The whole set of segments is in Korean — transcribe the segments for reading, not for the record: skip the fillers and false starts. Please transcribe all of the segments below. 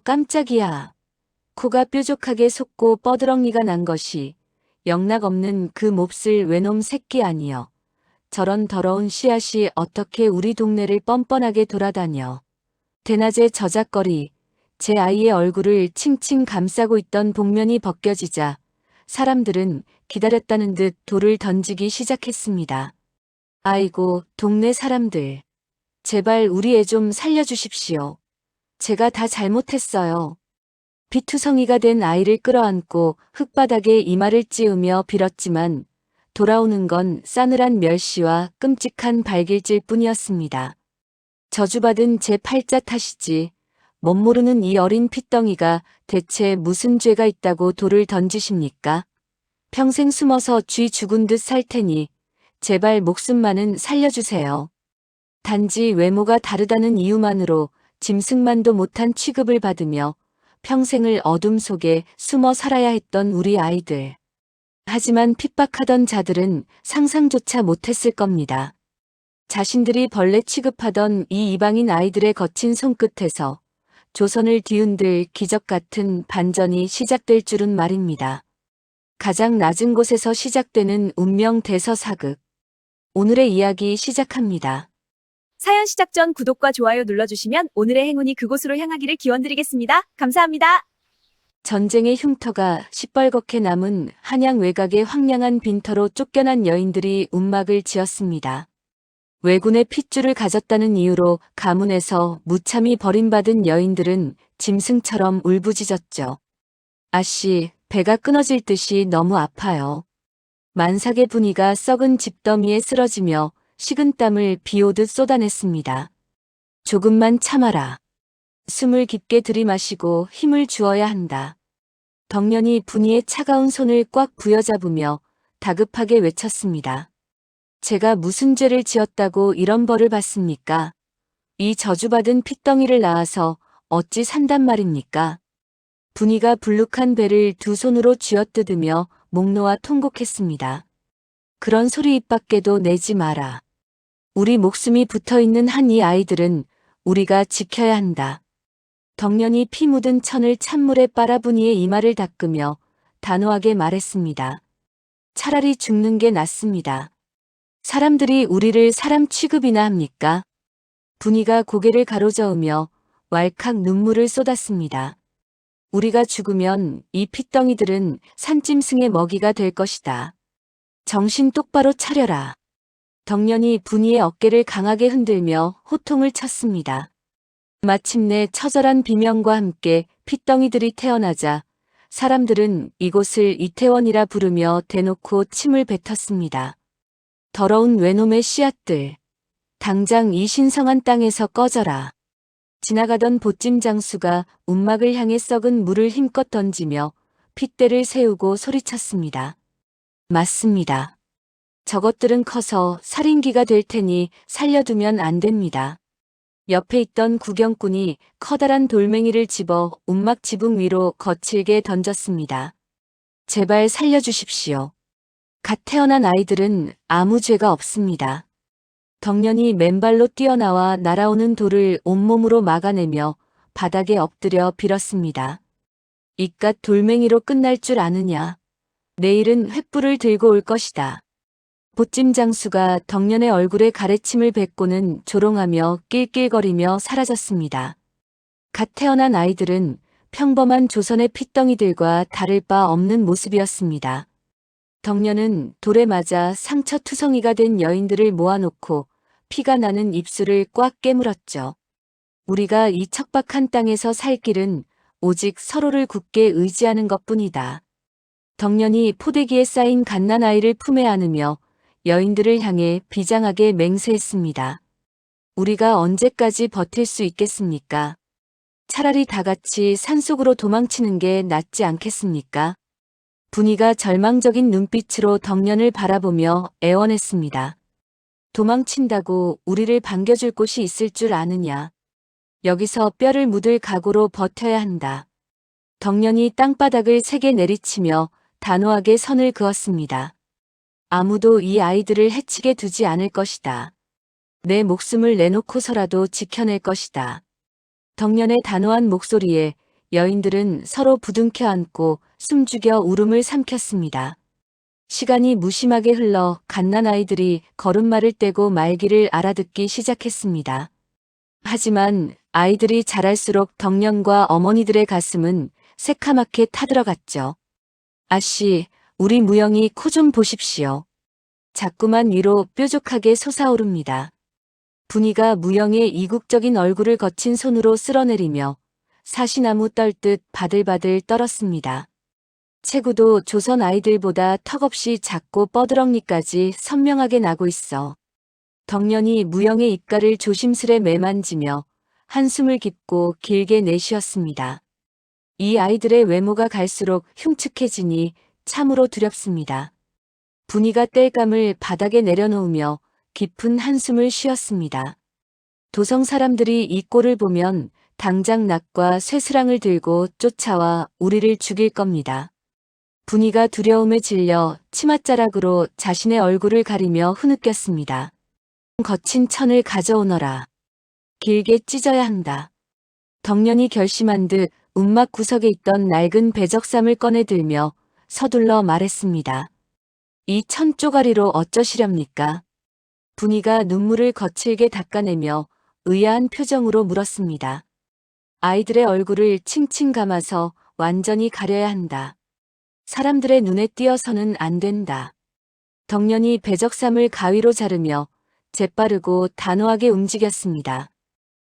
깜짝이야. 코가 뾰족하게 솟고 뻐드렁니가 난 것이 영락없는 그 몹쓸 외놈 새끼 아니여. 저런 더러운 씨앗이 어떻게 우리 동네를 뻔뻔하게 돌아다녀. 대낮에 저작거리 제 아이의 얼굴을 칭칭 감싸고 있던 복면이 벗겨지자 사람들은 기다렸다는 듯 돌을 던지기 시작했습니다. 아이고, 동네 사람들. 제발 우리 애 좀 살려주십시오. 제가 다 잘못했어요. 비투성이가 된 아이를 끌어안고 흙바닥에 이마를 찌우며 빌었지만 돌아오는 건 싸늘한 멸시와 끔찍한 발길질 뿐이었습니다. 저주받은 제 팔자 탓이지 멋모르는 이 어린 핏덩이가 대체 무슨 죄가 있다고 돌을 던지십니까? 평생 숨어서 쥐 죽은 듯 살 테니 제발 목숨만은 살려주세요. 단지 외모가 다르다는 이유만으로 짐승만도 못한 취급을 받으며 평생을 어둠 속에 숨어 살아야 했던 우리 아이들. 하지만 핍박하던 자들은 상상조차 못했을 겁니다. 자신들이 벌레 취급하던 이 이방인 아이들의 거친 손끝에서 조선을 뒤흔들 기적 같은 반전이 시작될 줄은 말입니다. 가장 낮은 곳에서 시작되는 운명 대서사극. 오늘의 이야기 시작합니다. 사연 시작 전 구독과 좋아요 눌러주시면 오늘의 행운이 그곳으로 향하기를 기원드리겠습니다. 감사합니다. 전쟁의 흉터가 시뻘겋게 남은 한양 외곽의 황량한 빈터로 쫓겨난 여인들이 움막을 지었습니다. 왜군의 핏줄을 가졌다는 이유로 가문에서 무참히 버림받은 여인들은 짐승처럼 울부짖었죠. 아씨, 배가 끊어질 듯이 너무 아파요. 만삭의 분이가 썩은 집더미에 쓰러지며 식은땀을 비오듯 쏟아냈습니다. 조금만 참아라. 숨을 깊게 들이마시고 힘을 주어야 한다. 덕년이 분이의 차가운 손을 꽉 부여잡으며 다급하게 외쳤습니다. 제가 무슨 죄를 지었다고 이런 벌을 받습니까? 이 저주받은 핏덩이를 낳아서 어찌 산단 말입니까? 분이가 불룩한 배를 두 손으로 쥐어뜯으며 목 놓아 통곡했습니다. 그런 소리 입 밖에도 내지 마라. 우리 목숨이 붙어있는 한 이 아이들은 우리가 지켜야 한다. 덕년이 피 묻은 천을 찬물에 빨아 분이의 이마를 닦으며 단호하게 말했습니다. 차라리 죽는 게 낫습니다. 사람들이 우리를 사람 취급이나 합니까? 분이가 고개를 가로저으며 왈칵 눈물을 쏟았습니다. 우리가 죽으면 이 핏덩이들은 산짐승의 먹이가 될 것이다. 정신 똑바로 차려라. 덕년이 분이의 어깨를 강하게 흔들며 호통을 쳤습니다. 마침내 처절한 비명과 함께 핏덩이들이 태어나자 사람들은 이곳을 이태원이라 부르며 대놓고 침을 뱉었습니다. 더러운 외놈의 씨앗들. 당장 이 신성한 땅에서 꺼져라. 지나가던 보찜 장수가 움막을 향해 썩은 물을 힘껏 던지며 핏대를 세우고 소리쳤습니다. 맞습니다. 저것들은 커서 살인귀가 될 테니 살려두면 안 됩니다. 옆에 있던 구경꾼이 커다란 돌멩이를 집어 움막 지붕 위로 거칠게 던졌습니다. 제발 살려주십시오. 갓 태어난 아이들은 아무 죄가 없습니다. 덕년이 맨발로 뛰어나와 날아오는 돌을 온몸으로 막아내며 바닥에 엎드려 빌었습니다. 이깟 돌멩이로 끝날 줄 아느냐. 내일은 횃불을 들고 올 것이다. 보찜 장수가 덕년의 얼굴에 가래침을 뱉고는 조롱하며 낄낄거리며 사라졌습니다. 갓 태어난 아이들은 평범한 조선의 핏덩이들과 다를 바 없는 모습이었습니다. 덕년은 돌에 맞아 상처투성이가 된 여인들을 모아놓고 피가 나는 입술을 꽉 깨물었죠. 우리가 이 척박한 땅에서 살 길은 오직 서로를 굳게 의지하는 것뿐이다. 덕년이 포대기에 쌓인 갓난아이를 품에 안으며 여인들을 향해 비장하게 맹세했습니다. 우리가 언제까지 버틸 수 있겠습니까? 차라리 다 같이 산속으로 도망치는 게 낫지 않겠습니까? 분이가 절망적인 눈빛으로 덕년을 바라보며 애원했습니다. 도망친다고 우리를 반겨줄 곳이 있을 줄 아느냐. 여기서 뼈를 묻을 각오로 버텨야 한다. 덕년이 땅바닥을 세게 내리치며 단호하게 선을 그었습니다. 아무도 이 아이들을 해치게 두지 않을 것이다. 내 목숨을 내놓고서라도 지켜낼 것이다. 덕년의 단호한 목소리에 여인들은 서로 부둥켜 안고 숨죽여 울음을 삼켰습니다. 시간이 무심하게 흘러 갓난아이들이 걸음마를 떼고 말귀를 알아듣기 시작했습니다. 하지만 아이들이 자랄수록 덕년과 어머니들의 가슴은 새카맣게 타들어갔죠. 아씨, 우리 무영이 코 좀 보십시오. 자꾸만 위로 뾰족하게 솟아오릅니다. 분이가 무영의 이국적인 얼굴을 거친 손으로 쓸어내리며 사시나무 떨듯 바들바들 떨었습니다. 체구도 조선 아이들보다 턱없이 작고 뻐드렁니까지 선명하게 나고 있어. 덕년이 무영의 입가를 조심스레 매만지며 한숨을 깊고 길게 내쉬었습니다. 이 아이들의 외모가 갈수록 흉측해지니 참으로 두렵습니다. 분이가 땔감을 바닥에 내려놓으며 깊은 한숨을 쉬었습니다. 도성 사람들이 이 꼴을 보면 당장 낫과 쇠스랑을 들고 쫓아와 우리를 죽일 겁니다. 분이가 두려움에 질려 치맛자락으로 자신의 얼굴을 가리며 흐느꼈습니다. 거친 천을 가져오너라. 길게 찢어야 한다. 덕년이 결심한 듯 움막 구석에 있던 낡은 배적삼을 꺼내 들며 서둘러 말했습니다. 이 천 쪼가리로 어쩌시렵니까? 분이가 눈물을 거칠게 닦아내며 의아한 표정으로 물었습니다. 아이들의 얼굴을 칭칭 감아서 완전히 가려야 한다. 사람들의 눈에 띄어서는 안 된다. 덕년이 배적삼을 가위로 자르며 재빠르고 단호하게 움직였습니다.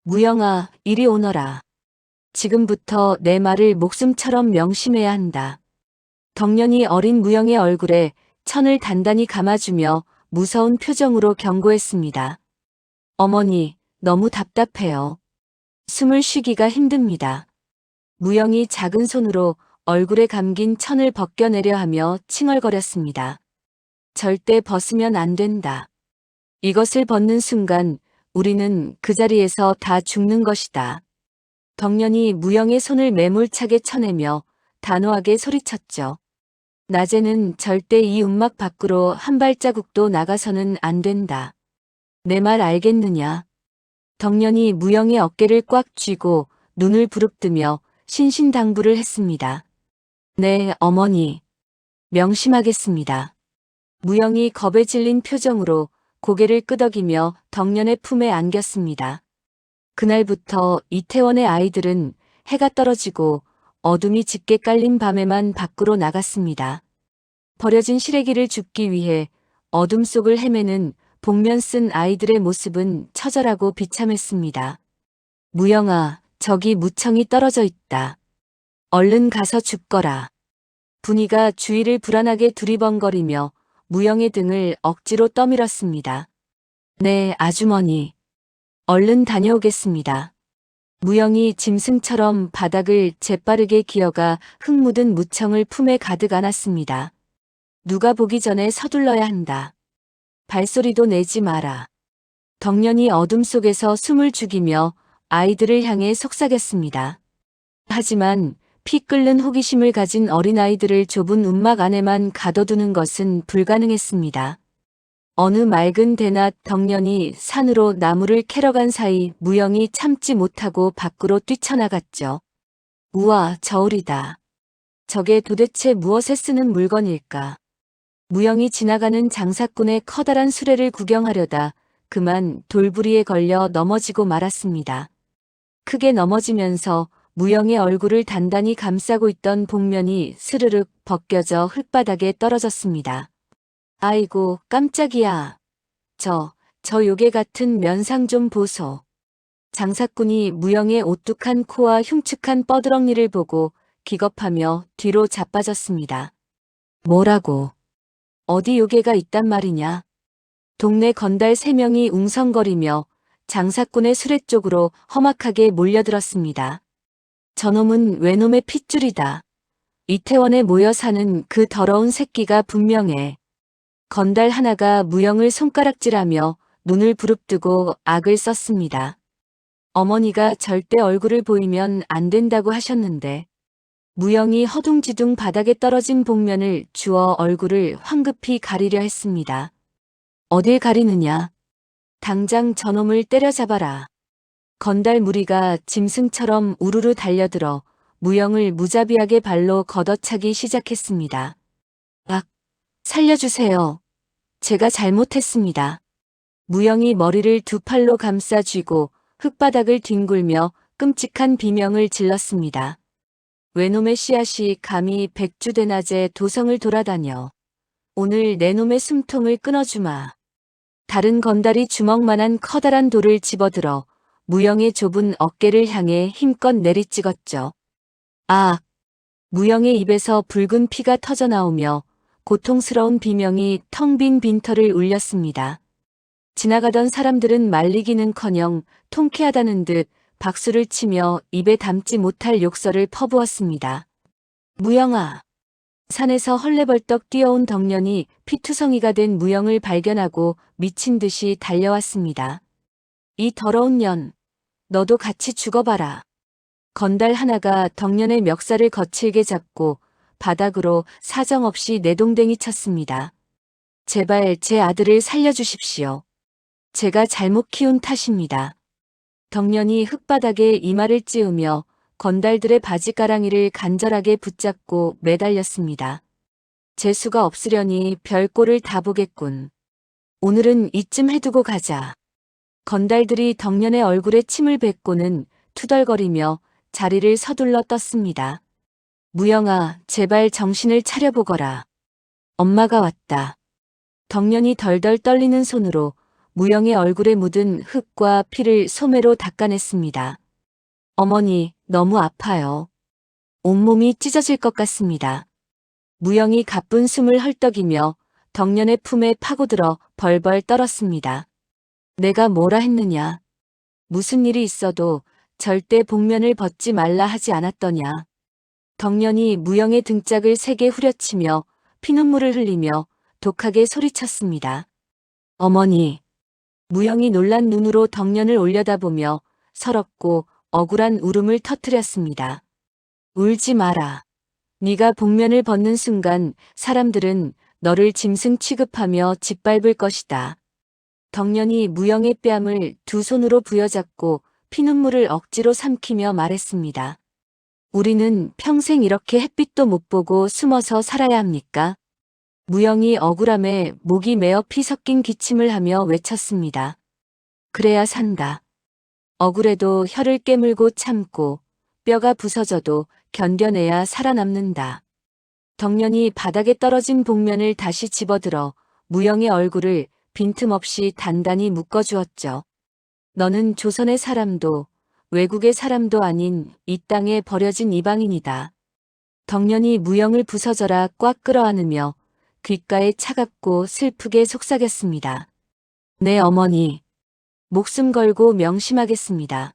무영아, 이리 오너라. 지금부터 내 말을 목숨처럼 명심해야 한다. 덕년이 어린 무영의 얼굴에 천을 단단히 감아주며 무서운 표정으로 경고했습니다. 어머니, 너무 답답해요. 숨을 쉬기가 힘듭니다. 무영이 작은 손으로 얼굴에 감긴 천을 벗겨내려 하며 칭얼거렸습니다. 절대 벗으면 안 된다. 이것을 벗는 순간 우리는 그 자리에서 다 죽는 것이다. 덕년이 무영의 손을 매몰차게 쳐내며 단호하게 소리쳤죠. 낮에는 절대 이 움막 밖으로 한 발자국도 나가서는 안 된다. 내 말 알겠느냐? 덕년이 무영의 어깨를 꽉 쥐고 눈을 부릅뜨며 신신당부를 했습니다. 네, 어머니. 명심하겠습니다. 무영이 겁에 질린 표정으로 고개를 끄덕이며 덕년의 품에 안겼습니다. 그날부터 이태원의 아이들은 해가 떨어지고 어둠이 짙게 깔린 밤에만 밖으로 나갔습니다. 버려진 시래기를 줍기 위해 어둠 속을 헤매는 복면 쓴 아이들의 모습은 처절하고 비참했습니다. 무영아, 저기 무청이 떨어져 있다. 얼른 가서 줍거라. 분이가 주위를 불안하게 두리번거리며 무영의 등을 억지로 떠밀었습니다. 네, 아주머니. 얼른 다녀오겠습니다. 무영이 짐승처럼 바닥을 재빠르게 기어가 흙 묻은 무청을 품에 가득 안았습니다. 누가 보기 전에 서둘러야 한다. 발소리도 내지 마라. 덕년이 어둠 속에서 숨을 죽이며 아이들을 향해 속삭였습니다. 하지만 피 끓는 호기심을 가진 어린아이들을 좁은 움막 안에만 가둬두는 것은 불가능했습니다. 어느 맑은 대낮 덕년이 산으로 나무를 캐러 간 사이 무영이 참지 못하고 밖으로 뛰쳐나갔죠. 우와, 저울이다. 저게 도대체 무엇에 쓰는 물건일까? 무영이 지나가는 장사꾼의 커다란 수레를 구경하려다 그만 돌부리에 걸려 넘어지고 말았습니다. 크게 넘어지면서 무영의 얼굴을 단단히 감싸고 있던 복면이 스르륵 벗겨져 흙바닥에 떨어졌습니다. 아이고, 깜짝이야. 저 요괴 같은 면상 좀 보소. 장사꾼이 무영의 오뚝한 코와 흉측한 뻐드렁니를 보고 기겁하며 뒤로 자빠졌습니다. 뭐라고? 어디 요괴가 있단 말이냐? 동네 건달 3명이 웅성거리며 장사꾼의 수레 쪽으로 험악하게 몰려들었습니다. 저놈은 외놈의 핏줄이다. 이태원에 모여 사는 그 더러운 새끼가 분명해. 건달 하나가 무영을 손가락질하며 눈을 부릅뜨고 악을 썼습니다. 어머니가 절대 얼굴을 보이면 안 된다고 하셨는데. 무영이 허둥지둥 바닥에 떨어진 복면을 주워 얼굴을 황급히 가리려 했습니다. 어딜 가리느냐? 당장 저놈을 때려잡아라. 건달 무리가 짐승처럼 우르르 달려들어 무영을 무자비하게 발로 걷어차기 시작했습니다. 악! 살려주세요. 제가 잘못했습니다. 무영이 머리를 두 팔로 감싸 쥐고 흙바닥을 뒹굴며 끔찍한 비명을 질렀습니다. 외놈의 씨앗이 감히 백주대낮에 도성을 돌아다녀. 오늘 내 놈의 숨통을 끊어주마. 다른 건달이 주먹만한 커다란 돌을 집어들어 무영의 좁은 어깨를 향해 힘껏 내리찍었죠. 아! 무영의 입에서 붉은 피가 터져나오며 고통스러운 비명이 텅 빈 빈터를 울렸습니다. 지나가던 사람들은 말리기는커녕 통쾌하다는 듯 박수를 치며 입에 담지 못할 욕설을 퍼부었습니다. 무영아! 산에서 헐레벌떡 뛰어온 덕년이 피투성이가 된 무영을 발견하고 미친 듯이 달려왔습니다. 이 더러운 년, 너도 같이 죽어봐라. 건달 하나가 덕년의 멱살을 거칠게 잡고 바닥으로 사정없이 내동댕이 쳤습니다. 제발 제 아들을 살려주십시오. 제가 잘못 키운 탓입니다. 덕년이 흙바닥에 이마를 찌우며 건달들의 바지가랑이를 간절하게 붙잡고 매달렸습니다. 재수가 없으려니 별꼴을 다 보겠군. 오늘은 이쯤 해두고 가자. 건달들이 덕년의 얼굴에 침을 뱉고는 투덜거리며 자리를 서둘러 떴습니다. 무영아, 제발 정신을 차려보거라. 엄마가 왔다. 덕년이 덜덜 떨리는 손으로 무영의 얼굴에 묻은 흙과 피를 소매로 닦아냈습니다. 어머니, 너무 아파요. 온몸이 찢어질 것 같습니다. 무영이 가쁜 숨을 헐떡이며 덕년의 품에 파고들어 벌벌 떨었습니다. 내가 뭐라 했느냐. 무슨 일이 있어도 절대 복면을 벗지 말라 하지 않았더냐. 덕년이 무영의 등짝을 세게 후려치며 피눈물을 흘리며 독하게 소리쳤습니다. 어머니. 무영이 놀란 눈으로 덕년을 올려다보며 서럽고 억울한 울음을 터뜨렸습니다. 울지 마라. 네가 복면을 벗는 순간 사람들은 너를 짐승 취급하며 짓밟을 것이다. 덕년이 무영의 뺨을 두 손으로 부여잡고 피눈물을 억지로 삼키며 말했습니다. 우리는 평생 이렇게 햇빛도 못 보고 숨어서 살아야 합니까? 무영이 억울함에 목이 메어 피 섞인 기침을 하며 외쳤습니다. 그래야 산다. 억울해도 혀를 깨물고 참고 뼈가 부서져도 견뎌내야 살아남는다. 덕년이 바닥에 떨어진 복면을 다시 집어들어 무영의 얼굴을 빈틈없이 단단히 묶어주었죠. 너는 조선의 사람도 외국의 사람도 아닌 이 땅에 버려진 이방인이다. 덕년이 무영을 부서져라 꽉 끌어안으며 귓가에 차갑고 슬프게 속삭였습니다. 내 어머니, 목숨 걸고 명심하겠습니다.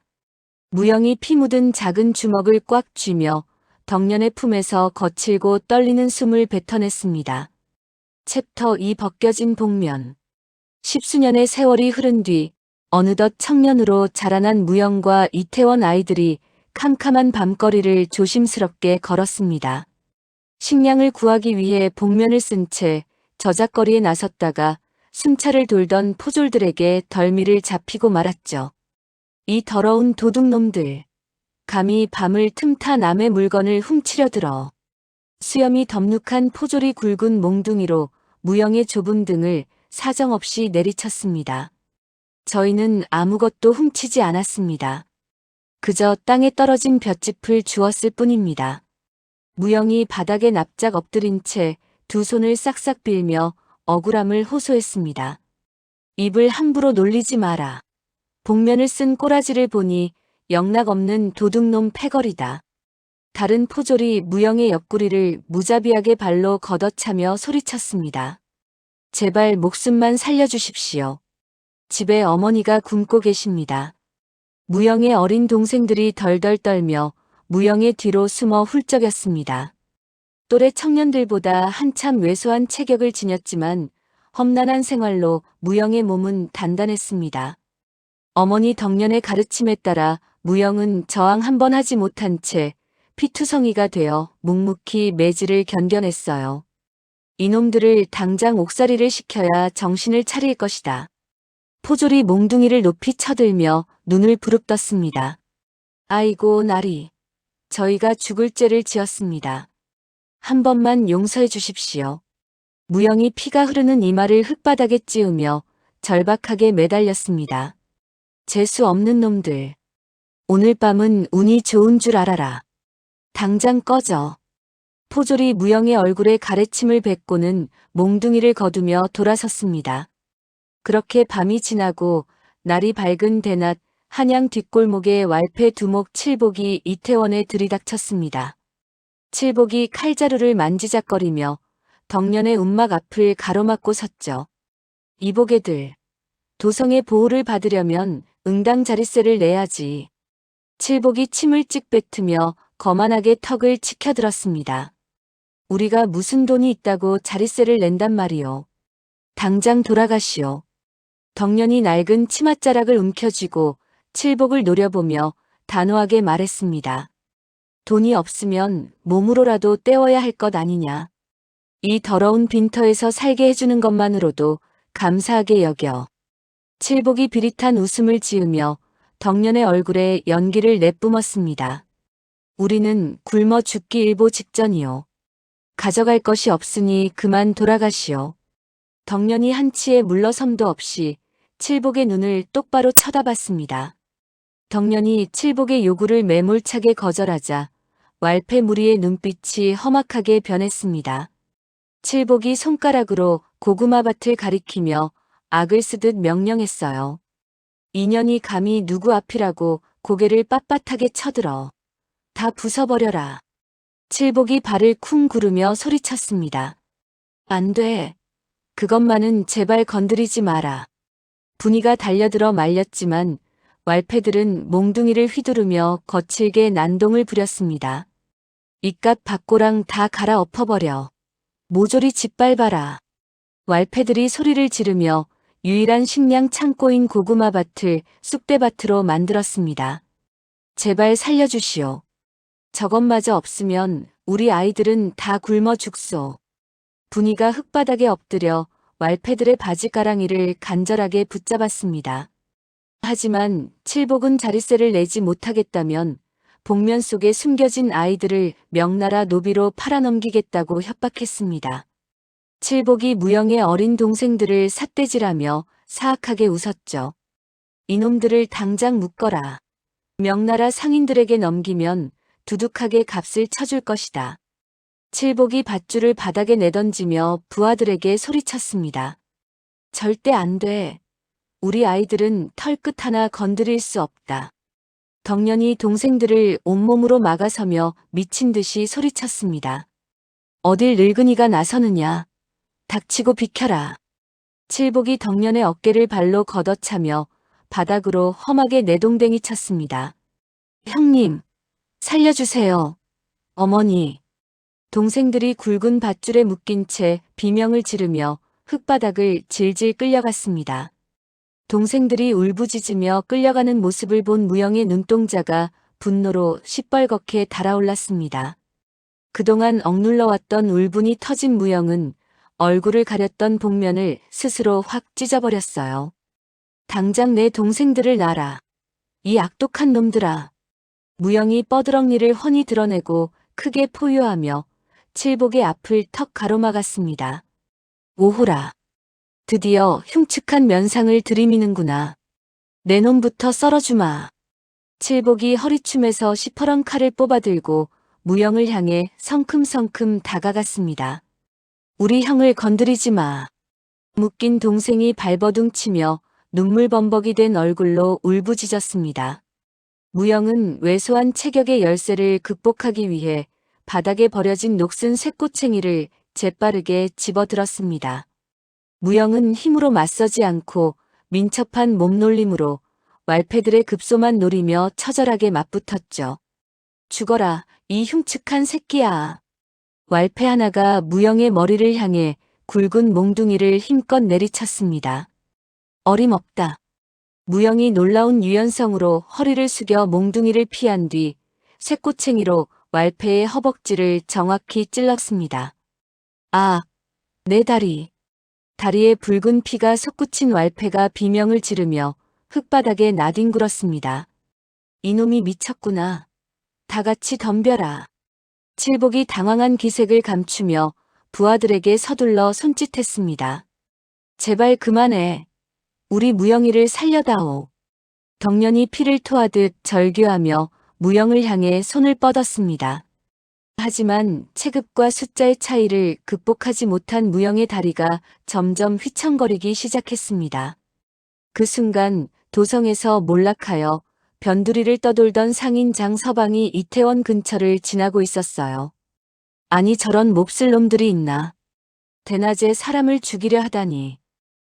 무영이 피 묻은 작은 주먹을 꽉 쥐며 덕년의 품에서 거칠고 떨리는 숨을 뱉어냈습니다. 챕터 2 벗겨진 복면. 10수년의 세월이 흐른 뒤 어느덧 청년으로 자라난 무영과 이태원 아이들이 캄캄한 밤거리를 조심스럽게 걸었습니다. 식량을 구하기 위해 복면을 쓴 채 저작거리에 나섰다가 순찰을 돌던 포졸들에게 덜미를 잡히고 말았죠. 이 더러운 도둑놈들. 감히 밤을 틈타 남의 물건을 훔치려 들어. 수염이 덥눅한 포졸이 굵은 몽둥이로 무영의 좁은 등을 사정없이 내리쳤습니다. 저희는 아무것도 훔치지 않았습니다. 그저 땅에 떨어진 볏짚을 주웠을 뿐입니다. 무영이 바닥에 납작 엎드린 채 두 손을 싹싹 빌며 억울함을 호소했습니다. 입을 함부로 놀리지 마라. 복면을 쓴 꼬라지를 보니 영락없는 도둑놈 패거리다. 다른 포졸이 무영의 옆구리를 무자비하게 발로 걷어차며 소리쳤습니다. 제발 목숨만 살려주십시오. 집에 어머니가 굶고 계십니다. 무영의 어린 동생들이 덜덜 떨며 무영의 뒤로 숨어 훌쩍였습니다. 또래 청년들보다 한참 왜소한 체격을 지녔지만 험난한 생활로 무영의 몸은 단단했습니다. 어머니 덕년의 가르침에 따라 무영은 저항 한 번 하지 못한 채 피투성이가 되어 묵묵히 매질을 견뎌냈어요. 이놈들을 당장 옥살이를 시켜야 정신을 차릴 것이다. 포졸이 몽둥이를 높이 쳐들며 눈을 부릅떴습니다. 아이고 나리. 저희가 죽을 죄를 지었습니다. 한 번만 용서해 주십시오. 무영이 피가 흐르는 이마를 흙바닥에 찌우며 절박하게 매달렸습니다. 재수 없는 놈들. 오늘 밤은 운이 좋은 줄 알아라. 당장 꺼져. 포졸이 무영의 얼굴에 가래침을 뱉고는 몽둥이를 거두며 돌아섰습니다. 그렇게 밤이 지나고 날이 밝은 대낮 한양 뒷골목에 왈패 두목 칠복이 이태원에 들이닥쳤습니다. 칠복이 칼자루를 만지작거리며 덕년의 움막 앞을 가로막고 섰죠. 이보게들, 도성의 보호를 받으려면 응당 자릿세를 내야지. 칠복이 침을 찍 뱉으며 거만하게 턱을 치켜들었습니다. 우리가 무슨 돈이 있다고 자릿세를 낸단 말이오. 당장 돌아가시오. 덕년이 낡은 치맛자락을 움켜쥐고 칠복을 노려보며 단호하게 말했습니다. 돈이 없으면 몸으로라도 때워야 할 것 아니냐. 이 더러운 빈터에서 살게 해주는 것만으로도 감사하게 여겨. 칠복이 비릿한 웃음을 지으며 덕년의 얼굴에 연기를 내뿜었습니다. 우리는 굶어 죽기 일보 직전이오. 가져갈 것이 없으니 그만 돌아가시오. 덕년이 한치의 물러섬도 없이 칠복의 눈을 똑바로 쳐다봤습니다. 덕년이 칠복의 요구를 매몰차게 거절하자 왈패 무리의 눈빛이 험악하게 변했습니다. 칠복이 손가락으로 고구마밭을 가리키며 악을 쓰듯 명령했어요. 인연이 감히 누구 앞이라고 고개를 빳빳하게 쳐들어. 다 부숴버려라. 칠복이 발을 쿵 구르며 소리쳤습니다. 안 돼. 그것만은 제발 건드리지 마라. 분이가 달려들어 말렸지만 왈패들은 몽둥이를 휘두르며 거칠게 난동을 부렸습니다. 이깟 밭고랑 다 갈아 엎어버려. 모조리 짓밟아라. 왈패들이 소리를 지르며 유일한 식량 창고인 고구마밭을 쑥대밭으로 만들었습니다. 제발 살려주시오. 저것마저 없으면 우리 아이들은 다 굶어 죽소. 분이가 흙바닥에 엎드려 왈패들의 바지가랑이를 간절하게 붙잡았습니다. 하지만 칠복은 자릿세를 내지 못하겠다면 복면 속에 숨겨진 아이들을 명나라 노비로 팔아넘기겠다고 협박했습니다. 칠복이 무영의 어린 동생들을 삿대질하며 사악하게 웃었죠. 이놈들을 당장 묶어라. 명나라 상인들에게 넘기면 두둑하게 값을 쳐줄 것이다. 칠복이 밧줄을 바닥에 내던지며 부하들에게 소리쳤습니다. 절대 안 돼. 우리 아이들은 털끝 하나 건드릴 수 없다. 덕년이 동생들을 온몸으로 막아서며 미친 듯이 소리쳤습니다. 어딜 늙은이가 나서느냐. 닥치고 비켜라. 칠복이 덕년의 어깨를 발로 걷어차며 바닥으로 험하게 내동댕이 쳤습니다. 형님, 살려주세요. 어머니. 동생들이 굵은 밧줄에 묶인 채 비명을 지르며 흙바닥을 질질 끌려갔습니다. 동생들이 울부짖으며 끌려가는 모습을 본 무영의 눈동자가 분노로 시뻘겋게 달아올랐습니다. 그동안 억눌러왔던 울분이 터진 무영은 얼굴을 가렸던 복면을 스스로 확 찢어버렸어요. 당장 내 동생들을 놔라. 이 악독한 놈들아. 무영이 뻐드렁니를 훤히 드러내고 크게 포효하며 칠복의 앞을 턱 가로막았습니다. 오호라. 드디어 흉측한 면상을 들이미는구나. 내 놈부터 썰어주마. 칠복이 허리춤에서 시퍼런 칼을 뽑아들고 무영을 향해 성큼성큼 다가갔습니다. 우리 형을 건드리지 마. 묶인 동생이 발버둥 치며 눈물범벅이 된 얼굴로 울부짖었습니다. 무영은 왜소한 체격의 열쇠를 극복하기 위해 바닥에 버려진 녹슨 쇠꼬챙이를 재빠르게 집어들었습니다. 무영은 힘으로 맞서지 않고 민첩한 몸놀림으로 왈패들의 급소만 노리며 처절하게 맞붙었죠. 죽어라, 이 흉측한 새끼야. 왈패 하나가 무영의 머리를 향해 굵은 몽둥이를 힘껏 내리쳤습니다. 어림없다. 무영이 놀라운 유연성으로 허리를 숙여 몽둥이를 피한 뒤 쇠꼬챙이로 왈패의 허벅지를 정확히 찔렀습니다. 아, 내 다리. 다리에 붉은 피가 솟구친 왈패가 비명을 지르며 흙바닥에 나뒹굴었습니다. 이놈이 미쳤구나. 다 같이 덤벼라. 칠복이 당황한 기색을 감추며 부하들에게 서둘러 손짓했습니다. 제발 그만해. 우리 무영이를 살려다오. 덕년이 피를 토하듯 절규하며 무영을 향해 손을 뻗었습니다. 하지만 체급과 숫자의 차이를 극복하지 못한 무영의 다리가 점점 휘청거리기 시작했습니다. 그 순간 도성에서 몰락하여 변두리를 떠돌던 상인 장서방이 이태원 근처를 지나고 있었어요. 아니 저런 몹쓸 놈들이 있나. 대낮에 사람을 죽이려 하다니.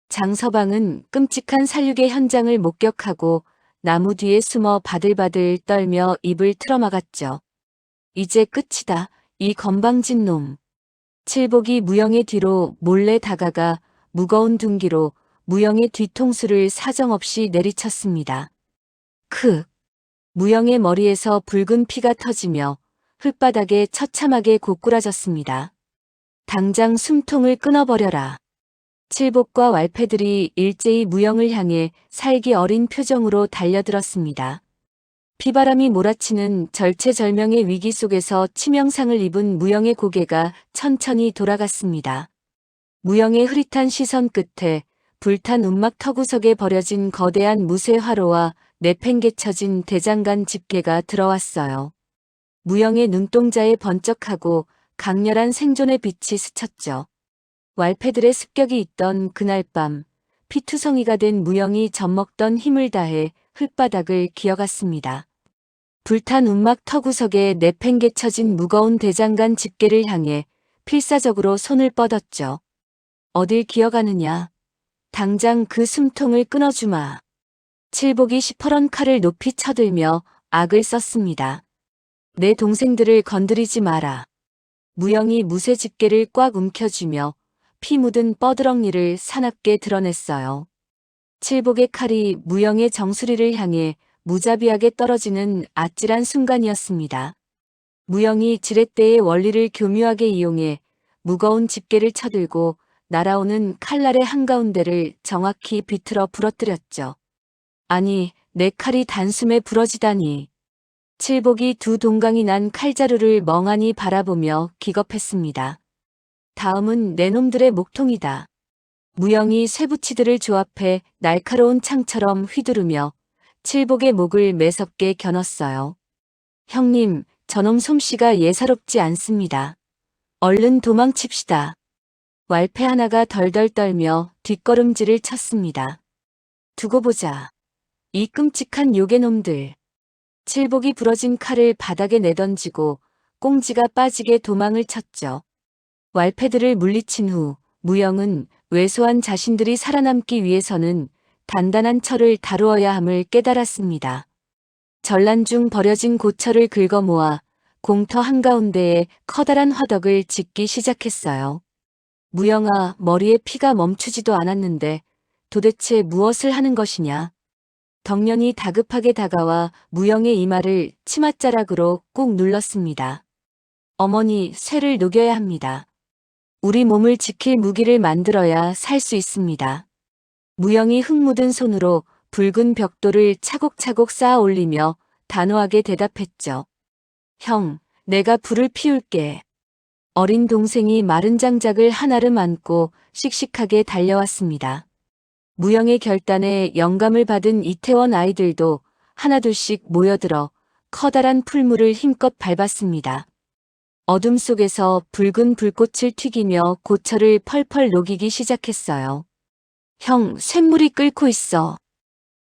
장서방은 끔찍한 살육의 현장을 목격하고 나무 뒤에 숨어 바들바들 떨며 입을 틀어막았죠. 이제 끝이다. 이 건방진 놈. 칠복이 무영의 뒤로 몰래 다가가 무거운 둔기로 무영의 뒤통수를 사정없이 내리쳤습니다. 크. 무영의 머리에서 붉은 피가 터지며 흙바닥에 처참하게 고꾸라졌습니다. 당장 숨통을 끊어버려라. 칠복과 왈패들이 일제히 무영을 향해 살기 어린 표정으로 달려들었습니다. 비바람이 몰아치는 절체절명의 위기 속에서 치명상을 입은 무영의 고개가 천천히 돌아갔습니다. 무영의 흐릿한 시선 끝에 불탄 움막 터구석에 버려진 거대한 무쇠 화로와 내팽개쳐진 대장간 집게가 들어왔어요. 무영의 눈동자에 번쩍하고 강렬한 생존의 빛이 스쳤죠. 왈패들의 습격이 있던 그날 밤, 피투성이가 된 무영이 젖먹던 힘을 다해 흙바닥을 기어갔습니다. 불탄 움막 터구석에 내팽개쳐진 무거운 대장간 집게를 향해 필사적으로 손을 뻗었죠. 어딜 기어가느냐. 당장 그 숨통을 끊어주마. 칠복이 시퍼런 칼을 높이 쳐들며 악을 썼습니다. 내 동생들을 건드리지 마라. 무영이 무쇠 집게를 꽉 움켜쥐며 피 묻은 뻐드렁니를 사납게 드러냈어요. 칠복의 칼이 무영의 정수리를 향해 무자비하게 떨어지는 아찔한 순간이었습니다. 무영이 지렛대의 원리를 교묘하게 이용해 무거운 집게를 쳐들고 날아오는 칼날의 한가운데를 정확히 비틀어 부러뜨렸죠. 아니, 내 칼이 단숨에 부러지다니. 칠복이 두 동강이 난 칼자루를 멍하니 바라보며 기겁했습니다. 다음은 내 놈들의 목통이다. 무영이 쇠붙이들을 조합해 날카로운 창처럼 휘두르며 칠복의 목을 매섭게 겨눴어요. 형님, 저놈 솜씨가 예사롭지 않습니다. 얼른 도망칩시다. 왈패 하나가 덜덜 떨며 뒷걸음질을 쳤습니다. 두고 보자. 이 끔찍한 요괴놈들. 칠복이 부러진 칼을 바닥에 내던지고 꽁지가 빠지게 도망을 쳤죠. 왈패들을 물리친 후 무영은 왜소한 자신들이 살아남기 위해서는 단단한 철을 다루어야 함을 깨달았습니다. 전란 중 버려진 고철을 긁어 모아 공터 한가운데에 커다란 화덕을 짓기 시작했어요. 무영아, 머리에 피가 멈추지도 않았는데 도대체 무엇을 하는 것이냐? 덕년이 다급하게 다가와 무영의 이마를 치맛자락으로 꾹 눌렀습니다. 어머니, 쇠를 녹여야 합니다. 우리 몸을 지킬 무기를 만들어야 살 수 있습니다. 무영이 흙 묻은 손으로 붉은 벽돌을 차곡차곡 쌓아 올리며 단호하게 대답했죠. 형, 내가 불을 피울게. 어린 동생이 마른 장작을 한아름 안고 씩씩하게 달려왔습니다. 무영의 결단에 영감을 받은 이태원 아이들도 하나둘씩 모여들어 커다란 풀물을 힘껏 밟았습니다. 어둠 속에서 붉은 불꽃을 튀기며 고철을 펄펄 녹이기 시작했어요. 형, 쇳물이 끓고 있어.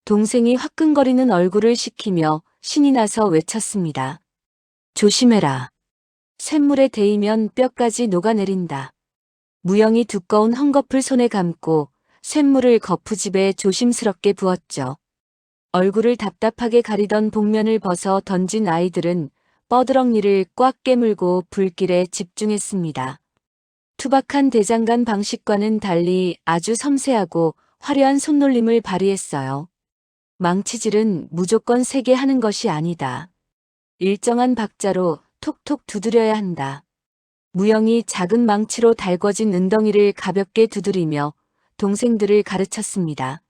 동생이 화끈거리는 얼굴을 식히며 신이 나서 외쳤습니다. 조심해라. 쇳물에 데이면 뼈까지 녹아내린다. 무영이 두꺼운 헝겊을 손에 감고 쇳물을 거푸집에 조심스럽게 부었죠. 얼굴을 답답하게 가리던 복면을 벗어 던진 아이들은 뻐드렁니를 꽉 깨물고 불길에 집중했습니다. 투박한 대장간 방식과는 달리 아주 섬세하고 화려한 손놀림을 발휘했어요. 망치질은 무조건 세게 하는 것이 아니다. 일정한 박자로 톡톡 두드려야 한다. 무영이 작은 망치로 달궈진 은덩이를 가볍게 두드리며 동생들을 가르쳤습니다.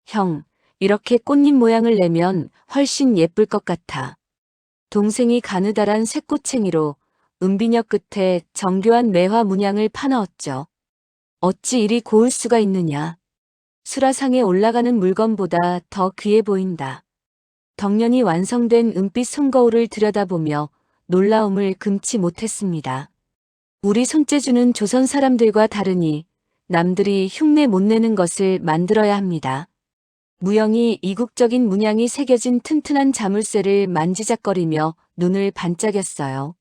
형, 이렇게 꽃잎 모양을 내면 훨씬 예쁠 것 같아. 동생이 가느다란 쇠꼬챙이로 은비녀 끝에 정교한 매화 문양을 파넣었죠. 어찌 이리 고울 수가 있느냐. 수라상에 올라가는 물건보다 더 귀해 보인다. 덕년이 완성된 은빛 손거울을 들여다보며 놀라움을 금치 못했습니다. 우리 손재주는 조선 사람들과 다르니 남들이 흉내 못 내는 것을 만들어야 합니다. 무영이 이국적인 문양이 새겨진 튼튼한 자물쇠를 만지작거리며 눈을 반짝였어요.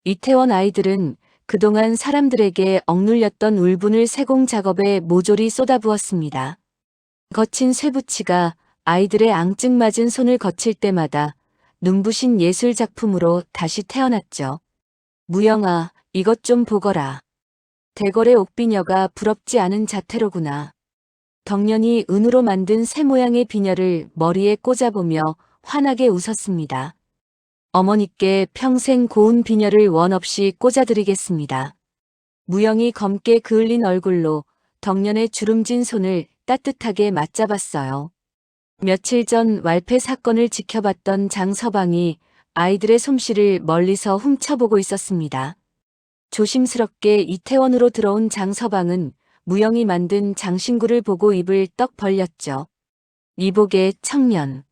이태원 아이들은 그동안 사람들에게 억눌렸던 울분을 세공 작업에 모조리 쏟아부었습니다. 거친 쇠붙이가 아이들의 앙증맞은 손을 거칠 때마다 눈부신 예술 작품으로 다시 태어났죠. 무영아, 이것 좀 보거라. 대궐의 옥비녀가 부럽지 않은 자태로구나. 덕년이 은으로 만든 새 모양의 비녀를 머리에 꽂아보며 환하게 웃었습니다. 어머니께 평생 고운 비녀를 원 없이 꽂아드리겠습니다. 무영이 검게 그을린 얼굴로 덕년의 주름진 손을 따뜻하게 맞잡았어요. 며칠 전 wal패 사건을 지켜봤던 장서방이 아이들의 솜씨를 멀리서 훔쳐보고 있었습니다. 조심스럽게 이태원으로 들어온 장서방은 무영이 만든 장신구를 보고 입을 떡 벌렸죠. 이보게 청년.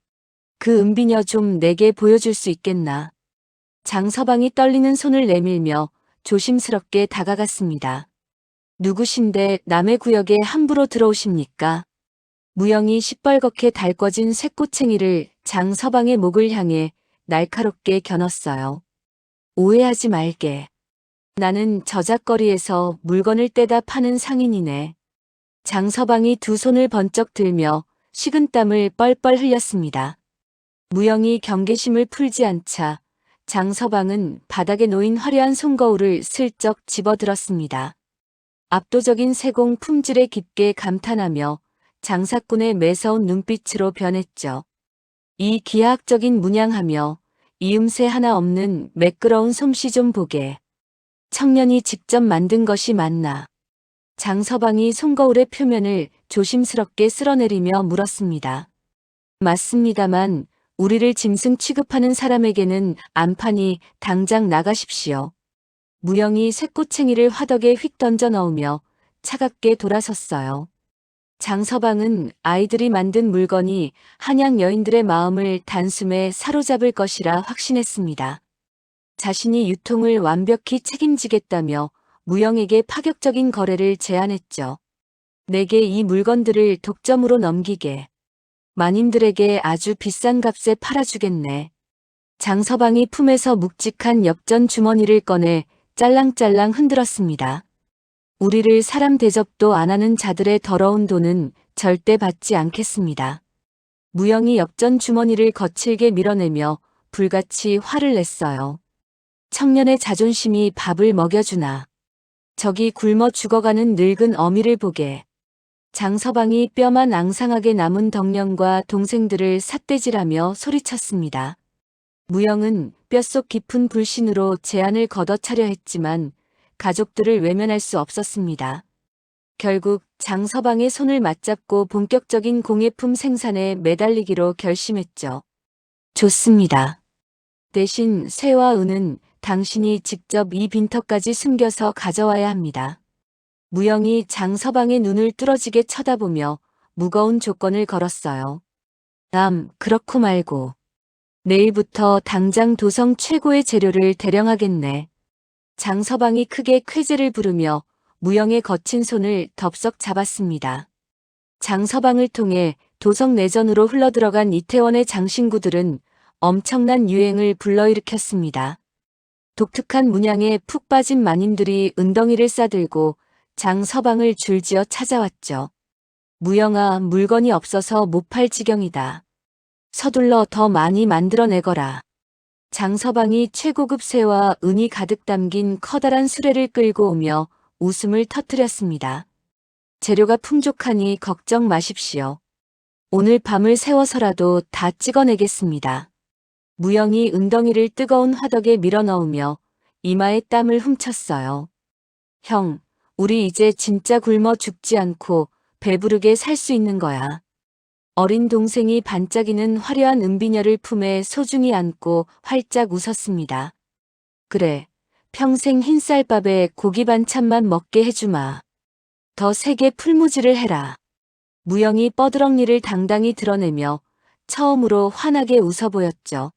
그 은비녀 좀 내게 보여줄 수 있겠나. 장서방이 떨리는 손을 내밀며 조심스럽게 다가갔습니다. 누구신데 남의 구역에 함부로 들어오십니까? 무영이 시뻘겋게 달궈진 쇠꼬챙이를 장서방의 목을 향해 날카롭게 겨눴어요. 오해하지 말게. 나는 저작거리에서 물건을 떼다 파는 상인이네. 장서방이 두 손을 번쩍 들며 식은땀을 뻘뻘 흘렸습니다. 무영이 경계심을 풀지 않자 장서방은 바닥에 놓인 화려한 손거울을 슬쩍 집어들었습니다. 압도적인 세공 품질에 깊게 감탄하며 장사꾼의 매서운 눈빛으로 변했죠. 이 기하학적인 문양하며 이음새 하나 없는 매끄러운 솜씨 좀 보게. 청년이 직접 만든 것이 맞나? 장서방이 손거울의 표면을 조심스럽게 쓸어내리며 물었습니다. 맞습니다만 우리를 짐승 취급하는 사람에게는 안 파니 당장 나가십시오. 무영이 쇠꼬챙이를 화덕에 휙 던져 넣으며 차갑게 돌아섰어요. 장서방은 아이들이 만든 물건이 한양 여인들의 마음을 단숨에 사로잡을 것이라 확신했습니다. 자신이 유통을 완벽히 책임지겠다며 무영에게 파격적인 거래를 제안했죠. 내게 이 물건들을 독점으로 넘기게. 마님들에게 아주 비싼 값에 팔아주겠네. 장서방이 품에서 묵직한 엽전 주머니를 꺼내 짤랑짤랑 흔들었습니다. 우리를 사람 대접도 안 하는 자들의 더러운 돈은 절대 받지 않겠습니다. 무영이 엽전 주머니를 거칠게 밀어내며 불같이 화를 냈어요. 청년의 자존심이 밥을 먹여주나. 저기 굶어 죽어가는 늙은 어미를 보게. 장서방이 뼈만 앙상하게 남은 덕년과 동생들을 삿대질하며 소리쳤습니다. 무영은 뼛속 깊은 불신으로 제안을 걷어차려 했지만 가족들을 외면할 수 없었습니다. 결국 장서방의 손을 맞잡고 본격적인 공예품 생산에 매달리기로 결심했죠. 좋습니다. 대신 쇠와 은은 당신이 직접 이 빈터까지 숨겨서 가져와야 합니다. 무영이 장서방의 눈을 뚫어지게 쳐다보며 무거운 조건을 걸었어요. 그렇고 말고. 내일부터 당장 도성 최고의 재료를 대령하겠네. 장서방이 크게 쾌재를 부르며 무영의 거친 손을 덥석 잡았습니다. 장서방을 통해 도성 내전으로 흘러들어간 이태원의 장신구들은 엄청난 유행을 불러일으켰습니다. 독특한 문양에 푹 빠진 마님들이 은덩이를 싸들고 장서방을 줄지어 찾아왔죠. 무영아, 물건이 없어서 못 팔 지경이다. 서둘러 더 많이 만들어내거라. 장서방이 최고급 쇠와 은이 가득 담긴 커다란 수레를 끌고 오며 웃음을 터뜨렸습니다. 재료가 풍족하니 걱정 마십시오. 오늘 밤을 새워서라도 다 찍어내겠습니다. 무영이 은덩이를 뜨거운 화덕에 밀어넣으며 이마에 땀을 훔쳤어요. 형, 우리 이제 진짜 굶어 죽지 않고 배부르게 살 수 있는 거야. 어린 동생이 반짝이는 화려한 은비녀를 품에 소중히 안고 활짝 웃었습니다. 그래, 평생 흰쌀밥에 고기 반찬만 먹게 해주마. 더 세게 풀무지를 해라. 무영이 뻐드렁니를 당당히 드러내며 처음으로 환하게 웃어 보였죠.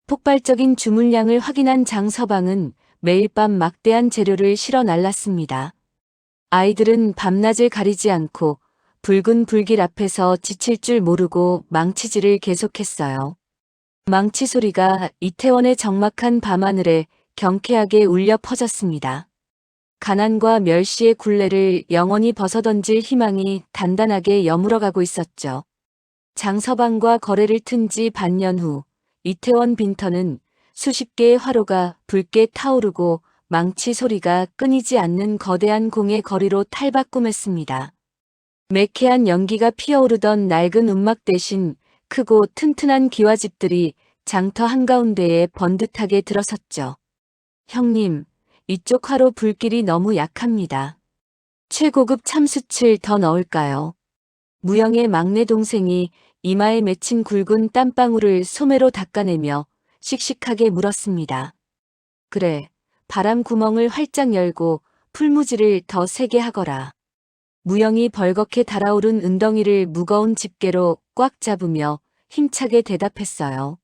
폭발적인 주문량을 확인한 장서방은 매일 밤 막대한 재료를 실어 날랐습니다. 아이들은 밤낮을 가리지 않고 붉은 불길 앞에서 지칠 줄 모르고 망치질을 계속했어요. 망치 소리가 이태원의 적막한 밤하늘에 경쾌하게 울려 퍼졌습니다. 가난과 멸시의 굴레를 영원히 벗어던질 희망이 단단하게 여물어가고 있었죠. 장서방과 거래를 튼 지 반년 후 이태원 빈터는 수십 개의 화로가 붉게 타오르고 망치 소리가 끊이지 않는 거대한 공의 거리로 탈바꿈했습니다. 매캐한 연기가 피어오르던 낡은 움막 대신 크고 튼튼한 기와집들이 장터 한가운데에 번듯하게 들어섰죠. 형님, 이쪽 화로 불길이 너무 약합니다. 최고급 참숯을 더 넣을까요? 무영의 막내 동생이 이마에 맺힌 굵은 땀방울을 소매로 닦아내며 씩씩하게 물었습니다. 그래, 바람 구멍을 활짝 열고 풀무지를 더 세게 하거라. 무영이 벌겋게 달아오른 은덩이를 무거운 집게로 꽉 잡으며 힘차게 대답했어요.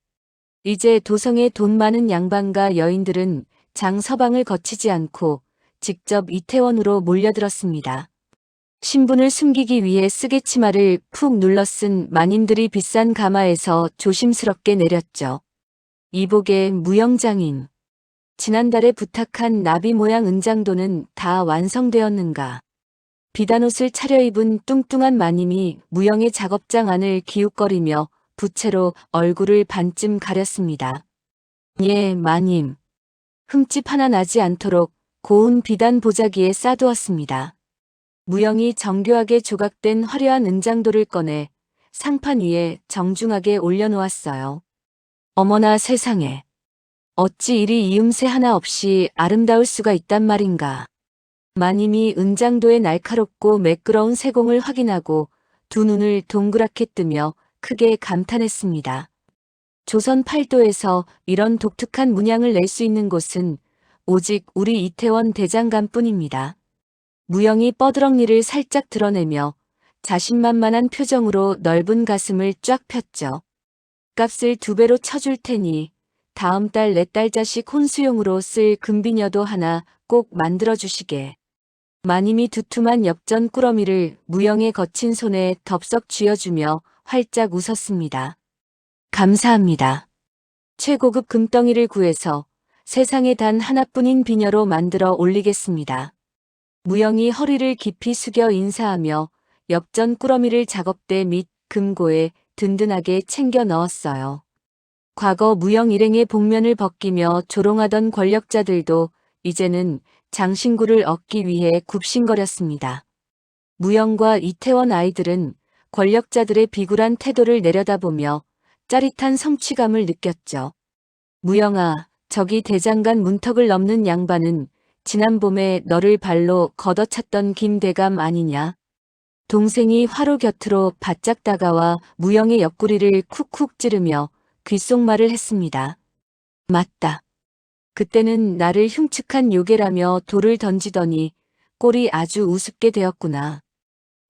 이제 도성의 돈 많은 양반과 여인들은 장서방을 거치지 않고 직접 이태원으로 몰려들었습니다. 신분을 숨기기 위해 쓰개치마를 푹 눌러 쓴 마님들이 비싼 가마에서 조심스럽게 내렸죠. 이복의 무영장인. 지난달에 부탁한 나비 모양 은장도는 다 완성되었는가. 비단옷을 차려입은 뚱뚱한 마님이 무영의 작업장 안을 기웃거리며 부채로 얼굴을 반쯤 가렸습니다. 예, 마님. 흠집 하나 나지 않도록 고운 비단 보자기에 싸두었습니다. 무영이 정교하게 조각된 화려한 은장도를 꺼내 상판 위에 정중하게 올려놓았어요. 어머나 세상에. 어찌 이리 이음새 하나 없이 아름다울 수가 있단 말인가. 마님이 은장도의 날카롭고 매끄러운 세공을 확인하고 두 눈을 동그랗게 뜨며 크게 감탄했습니다. 조선 팔도에서 이런 독특한 문양을 낼 수 있는 곳은 오직 우리 이태원 대장간뿐입니다. 무영이 뻐드렁니를 살짝 드러내며 자신만만한 표정으로 넓은 가슴을 쫙 폈죠. 값을 2배로 쳐줄 테니 다음 달 내 딸 자식 혼수용으로 쓸 금비녀도 하나 꼭 만들어주시게. 마님이 두툼한 엽전 꾸러미를 무영의 거친 손에 덥석 쥐어주며 활짝 웃었습니다. 감사합니다. 최고급 금덩이를 구해서 세상에 단 하나뿐인 비녀로 만들어 올리겠습니다. 무영이 허리를 깊이 숙여 인사하며 엽전 꾸러미를 작업대 및 금고에 든든하게 챙겨 넣었어요. 과거 무영 일행의 복면을 벗기며 조롱하던 권력자들도 이제는 장신구를 얻기 위해 굽신거렸습니다. 무영과 이태원 아이들은 권력자들의 비굴한 태도를 내려다보며 짜릿한 성취감을 느꼈죠. 무영아, 저기 대장간 문턱을 넘는 양반은 지난 봄에 너를 발로 걷어찼던 김대감 아니냐? 동생이 화로 곁으로 바짝 다가와 무영의 옆구리를 쿡쿡 찌르며 귓속말을 했습니다. 맞다. 그때는 나를 흉측한 요괴라며 돌을 던지더니 꼴이 아주 우습게 되었구나.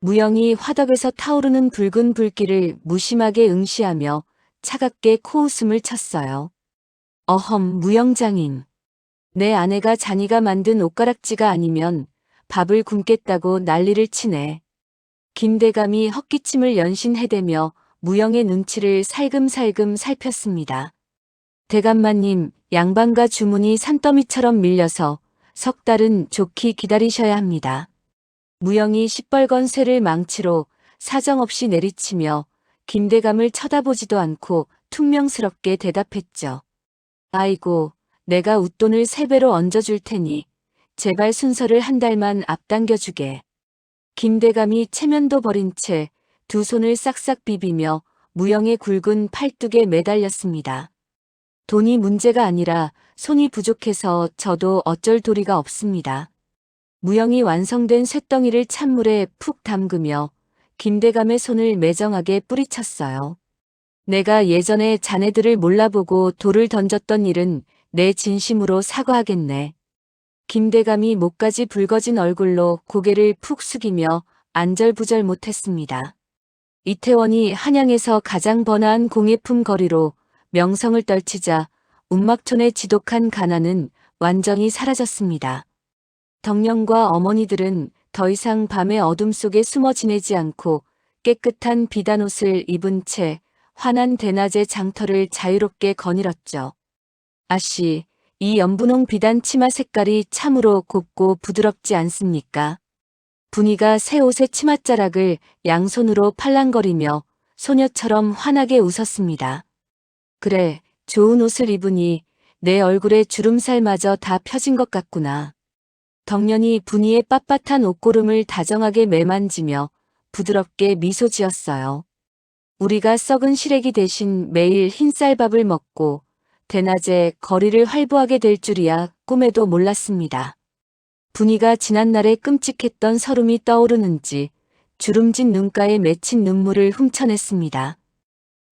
무영이 화덕에서 타오르는 붉은 불길을 무심하게 응시하며 차갑게 코웃음을 쳤어요. 어험, 무영장인. 내 아내가 자니가 만든 옷가락지가 아니면 밥을 굶겠다고 난리를 치네. 김대감이 헛기침을 연신해대며 무영의 눈치를 살금살금 살폈습니다. 대감마님, 양반가 주문이 산더미처럼 밀려서 석 달은 좋게 기다리셔야 합니다. 무영이 시뻘건 쇠를 망치로 사정없이 내리치며 김대감을 쳐다보지도 않고 퉁명스럽게 대답했죠. 아이고, 내가 웃돈을 3배로 얹어줄 테니 제발 순서를 한 달만 앞당겨주게. 김대감이 체면도 버린 채 두 손을 싹싹 비비며 무영의 굵은 팔뚝에 매달렸습니다. 돈이 문제가 아니라 손이 부족해서 저도 어쩔 도리가 없습니다. 무영이 완성된 쇳덩이를 찬물에 푹 담그며 김대감의 손을 매정하게 뿌리쳤어요. 내가 예전에 자네들을 몰라보고 돌을 던졌던 일은 내 진심으로 사과하겠네. 김대감이 목까지 붉어진 얼굴로 고개를 푹 숙이며 안절부절 못했습니다. 이태원이 한양에서 가장 번화한 공예품 거리로 명성을 떨치자 운막촌의 지독한 가난은 완전히 사라졌습니다. 덕령과 어머니들은 더 이상 밤의 어둠 속에 숨어 지내지 않고 깨끗한 비단옷을 입은 채 환한 대낮의 장터를 자유롭게 거닐었죠. 아씨, 이 연분홍 비단 치마 색깔이 참으로 곱고 부드럽지 않습니까? 분이가 새 옷의 치맛자락을 양손으로 팔랑거리며 소녀처럼 환하게 웃었습니다. 그래, 좋은 옷을 입으니 내 얼굴에 주름살마저 다 펴진 것 같구나. 덕년이 분이의 빳빳한 옷고름을 다정하게 매만지며 부드럽게 미소 지었어요. 우리가 썩은 시래기 대신 매일 흰쌀밥을 먹고 대낮에 거리를 활보하게 될 줄이야 꿈에도 몰랐습니다. 분이가 지난날에 끔찍했던 서름이 떠오르는지 주름진 눈가에 맺힌 눈물을 훔쳐냈습니다.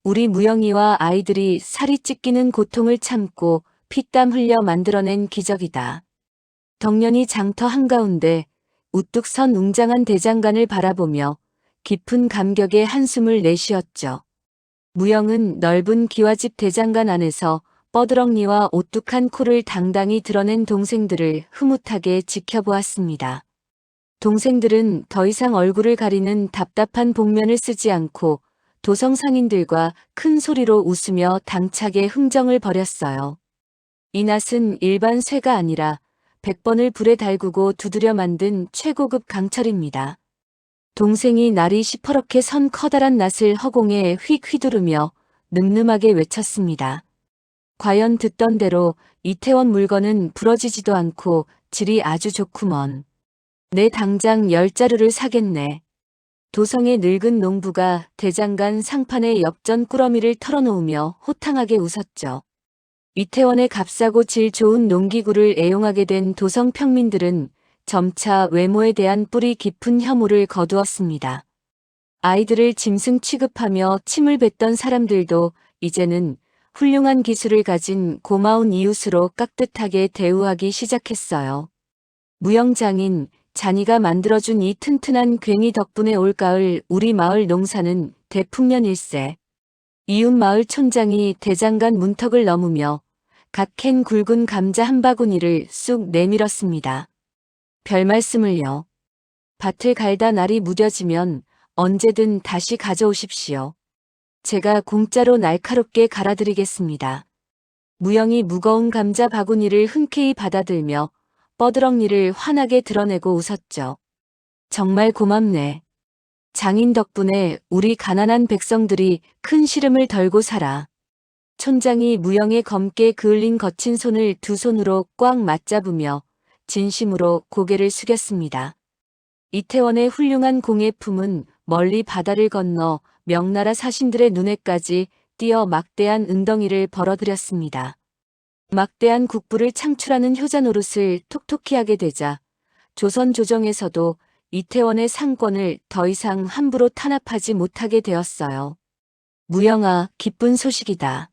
우리 무영이와 아이들이 살이 찢기는 고통을 참고 피땀 흘려 만들어낸 기적이다. 덕년이 장터 한가운데 우뚝 선 웅장한 대장간을 바라보며 깊은 감격의 한숨을 내쉬었죠. 무영은 넓은 기와집 대장간 안에서 뻐드렁니와 오뚝한 코를 당당히 드러낸 동생들을 흐뭇하게 지켜보았습니다. 동생들은 더 이상 얼굴을 가리는 답답한 복면을 쓰지 않고 도성 상인들과 큰 소리로 웃으며 당차게 흥정을 벌였어요. 이 낫은 일반 쇠가 아니라 100번을 불에 달구고 두드려 만든 최고급 강철입니다. 동생이 날이 시퍼렇게 선 커다란 낫을 허공에 휙 휘두르며 늠름하게 외쳤습니다. 과연 듣던 대로 이태원 물건은 부러지지도 않고 질이 아주 좋구먼. 내 당장 10자루를 사겠네. 도성의 늙은 농부가 대장간 상판에 엽전 꾸러미를 털어놓으며 호탕하게 웃었죠. 이태원의 값싸고 질 좋은 농기구를 애용하게 된 도성 평민들은 점차 외모에 대한 뿌리 깊은 혐오를 거두었습니다. 아이들을 짐승 취급하며 침을 뱉던 사람들도 이제는 훌륭한 기술을 가진 고마운 이웃으로 깍듯하게 대우하기 시작했어요. 무영장인 잔이가 만들어준 이 튼튼한 괭이 덕분에 올가을 우리 마을 농사는 대풍년일세. 이웃 마을 촌장이 대장간 문턱을 넘으며 갓 캔 굵은 감자 한 바구니를 쑥 내밀었습니다. 별 말씀을요. 밭을 갈다 날이 무뎌지면 언제든 다시 가져오십시오. 제가 공짜로 날카롭게 갈아드리겠습니다. 무영이 무거운 감자 바구니를 흔쾌히 받아들며 뻐드렁니를 환하게 드러내고 웃었죠. 정말 고맙네. 장인 덕분에 우리 가난한 백성들이 큰 시름을 덜고 살아. 촌장이 무영의 검게 그을린 거친 손을 두 손으로 꽉 맞잡으며 진심으로 고개를 숙였습니다. 이태원의 훌륭한 공예품은 멀리 바다를 건너 명나라 사신들의 눈에까지 띄어 막대한 은덩이를 벌어들였습니다. 막대한 국부를 창출하는 효자 노릇을 톡톡히 하게 되자 조선 조정에서도 이태원의 상권을 더 이상 함부로 탄압하지 못하게 되었어요. 무영아, 기쁜 소식이다.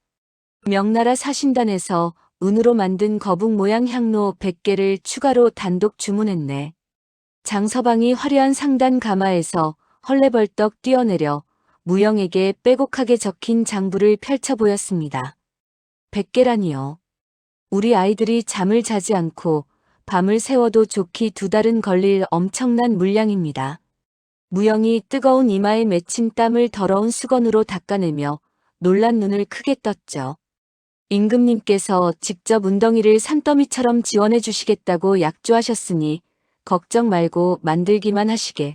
명나라 사신단에서 은으로 만든 거북 모양 향로 100개를 추가로 단독 주문했네. 장서방이 화려한 상단 가마에서 헐레벌떡 뛰어내려 무영에게 빼곡하게 적힌 장부를 펼쳐 보였습니다. 100개라니요. 우리 아이들이 잠을 자지 않고 밤을 새워도 좋기 2달은 걸릴 엄청난 물량입니다. 무영이 뜨거운 이마에 맺힌 땀을 더러운 수건으로 닦아내며 놀란 눈을 크게 떴죠. 임금님께서 직접 운덩이를 산더미처럼 지원해 주시겠다고 약조하셨으니 걱정 말고 만들기만 하시게.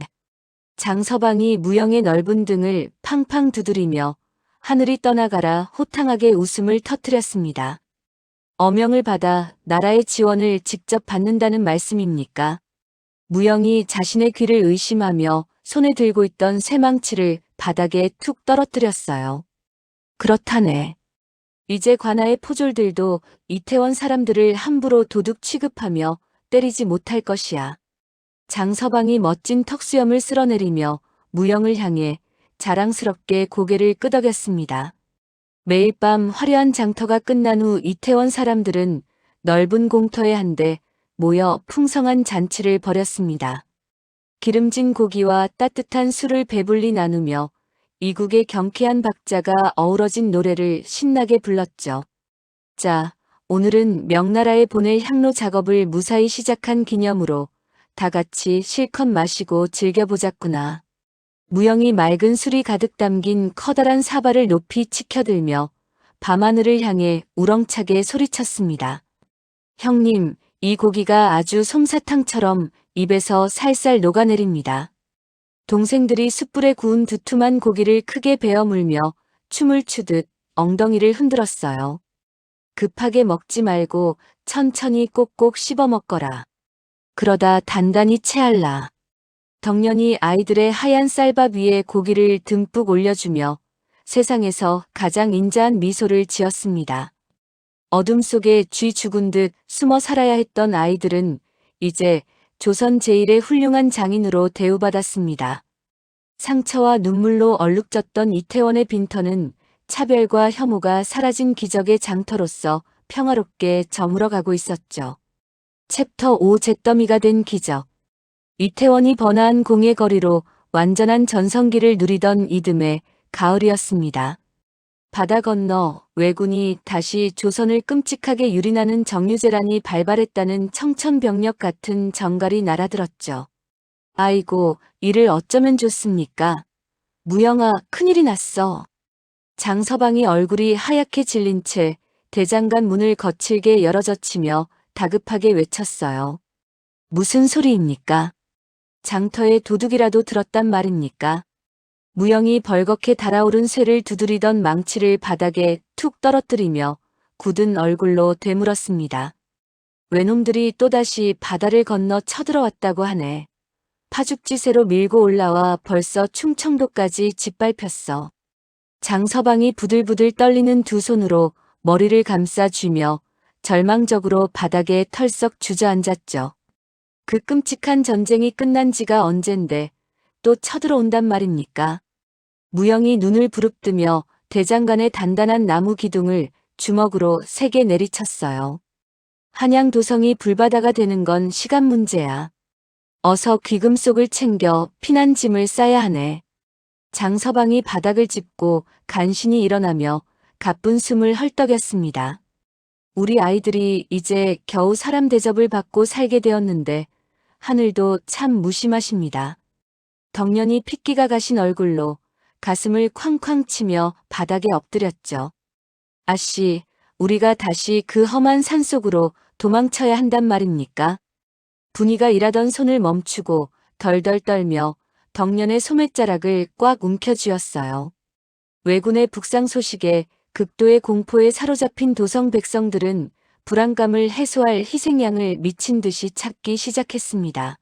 장서방이 무영의 넓은 등을 팡팡 두드리며 하늘이 떠나가라 호탕하게 웃음을 터뜨렸습니다. 어명을 받아 나라의 지원을 직접 받는다는 말씀입니까? 무영이 자신의 귀를 의심하며 손에 들고 있던 쇠망치를 바닥에 툭 떨어뜨렸어요. 그렇다네. 이제 관아의 포졸들도 이태원 사람들을 함부로 도둑 취급하며 때리지 못할 것이야. 장서방이 멋진 턱수염을 쓸어내리며 무영을 향해 자랑스럽게 고개를 끄덕였습니다. 매일 밤 화려한 장터가 끝난 후 이태원 사람들은 넓은 공터에 한데 모여 풍성한 잔치를 벌였습니다. 기름진 고기와 따뜻한 술을 배불리 나누며 이국의 경쾌한 박자가 어우러진 노래를 신나게 불렀죠. 자, 오늘은 명나라에 보낼 향로 작업을 무사히 시작한 기념으로 다 같이 실컷 마시고 즐겨보자꾸나. 무영이 맑은 술이 가득 담긴 커다란 사발을 높이 치켜들며 밤하늘을 향해 우렁차게 소리쳤습니다. 형님, 이 고기가 아주 솜사탕처럼 입에서 살살 녹아내립니다. 동생들이 숯불에 구운 두툼한 고기를 크게 베어 물며 춤을 추듯 엉덩이를 흔들었어요. 급하게 먹지 말고 천천히 꼭꼭 씹어 먹거라. 그러다 단단히 체할라. 덕년이 아이들의 하얀 쌀밥 위에 고기를 듬뿍 올려주며 세상에서 가장 인자한 미소를 지었습니다. 어둠 속에 쥐 죽은 듯 숨어 살아야 했던 아이들은 이제 조선 제1의 훌륭한 장인으로 대우받았습니다. 상처와 눈물로 얼룩졌던 이태원의 빈터는 차별과 혐오가 사라진 기적의 장터로서 평화롭게 저물어가고 있었죠. 챕터 5 잿더미가 된 기적. 이태원이 번화한 공의 거리로 완전한 전성기를 누리던 이듬해 가을이었습니다. 바다 건너 왜군이 다시 조선을 끔찍하게 유린하는 정유재란이 발발했다는 청천벽력 같은 정갈이 날아들었죠. 아이고, 이를 어쩌면 좋습니까? 무영아, 큰일이 났어. 장서방이 얼굴이 하얗게 질린 채 대장간 문을 거칠게 열어젖히며 다급하게 외쳤어요. 무슨 소리입니까? 장터에 도둑이라도 들었단 말입니까? 무영이 벌겋게 달아오른 쇠를 두드리던 망치를 바닥에 툭 떨어뜨리며 굳은 얼굴로 되물었습니다. 외놈들이 또다시 바다를 건너 쳐들어왔다고 하네. 파죽지세로 밀고 올라와 벌써 충청도까지 짓밟혔어. 장서방이 부들부들 떨리는 두 손으로 머리를 감싸 쥐며 절망적으로 바닥에 털썩 주저앉았죠. 그 끔찍한 전쟁이 끝난 지가 언젠데 또 쳐들어온단 말입니까? 무영이 눈을 부릅뜨며 대장간의 단단한 나무 기둥을 주먹으로 세게 내리쳤어요. 한양 도성이 불바다가 되는 건 시간 문제야. 어서 귀금속을 챙겨 피난짐을 싸야 하네. 장서방이 바닥을 짚고 간신히 일어나며 가쁜 숨을 헐떡였습니다. 우리 아이들이 이제 겨우 사람 대접을 받고 살게 되었는데 하늘도 참 무심하십니다. 덕년이 핏기가 가신 얼굴로 가슴을 쾅쾅 치며 바닥에 엎드렸죠. 아씨, 우리가 다시 그 험한 산속으로 도망쳐야 한단 말입니까? 분이가 일하던 손을 멈추고 덜덜 떨며 덕년의 소매자락을 꽉 움켜쥐었어요. 왜군의 북상 소식에 극도의 공포에 사로잡힌 도성 백성들은 불안감을 해소할 희생양을 미친 듯이 찾기 시작했습니다.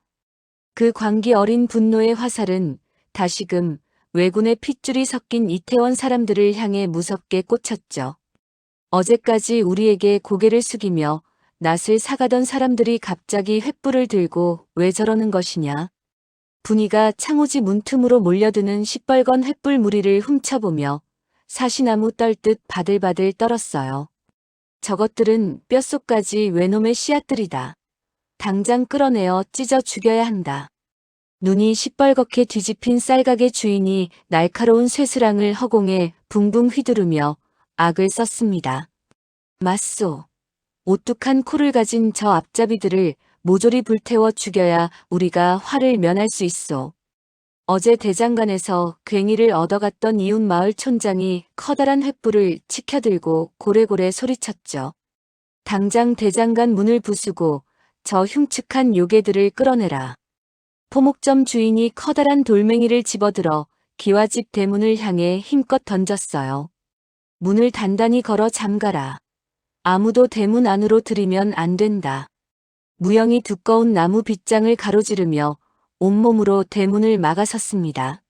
그 광기 어린 분노의 화살은 다시금 왜군의 핏줄이 섞인 이태원 사람들을 향해 무섭게 꽂혔죠. 어제까지 우리에게 고개를 숙이며 낯을 사가던 사람들이 갑자기 횃불을 들고 왜 저러는 것이냐. 분이가 창호지 문틈으로 몰려드는 시뻘건 횃불 무리를 훔쳐보며 사시나무 떨듯 바들바들 떨었어요. 저것들은 뼛속까지 외놈의 씨앗들이다. 당장 끌어내어 찢어 죽여야 한다. 눈이 시뻘겋게 뒤집힌 쌀가게 주인이 날카로운 쇠스랑을 허공에 붕붕 휘두르며 악을 썼습니다. 맞소. 오뚝한 코를 가진 저 앞잡이들을 모조리 불태워 죽여야 우리가 화를 면할 수 있소. 어제 대장간에서 괭이를 얻어갔던 이웃 마을 촌장이 커다란 횃불을 치켜들고 고래고래 소리쳤죠. 당장 대장간 문을 부수고 저 흉측한 요괴들을 끌어내라. 포목점 주인이 커다란 돌멩이를 집어들어 기와집 대문을 향해 힘껏 던졌어요. 문을 단단히 걸어 잠가라. 아무도 대문 안으로 들이면 안 된다. 무영이 두꺼운 나무 빗장을 가로지르며 온몸으로 대문을 막아섰습니다.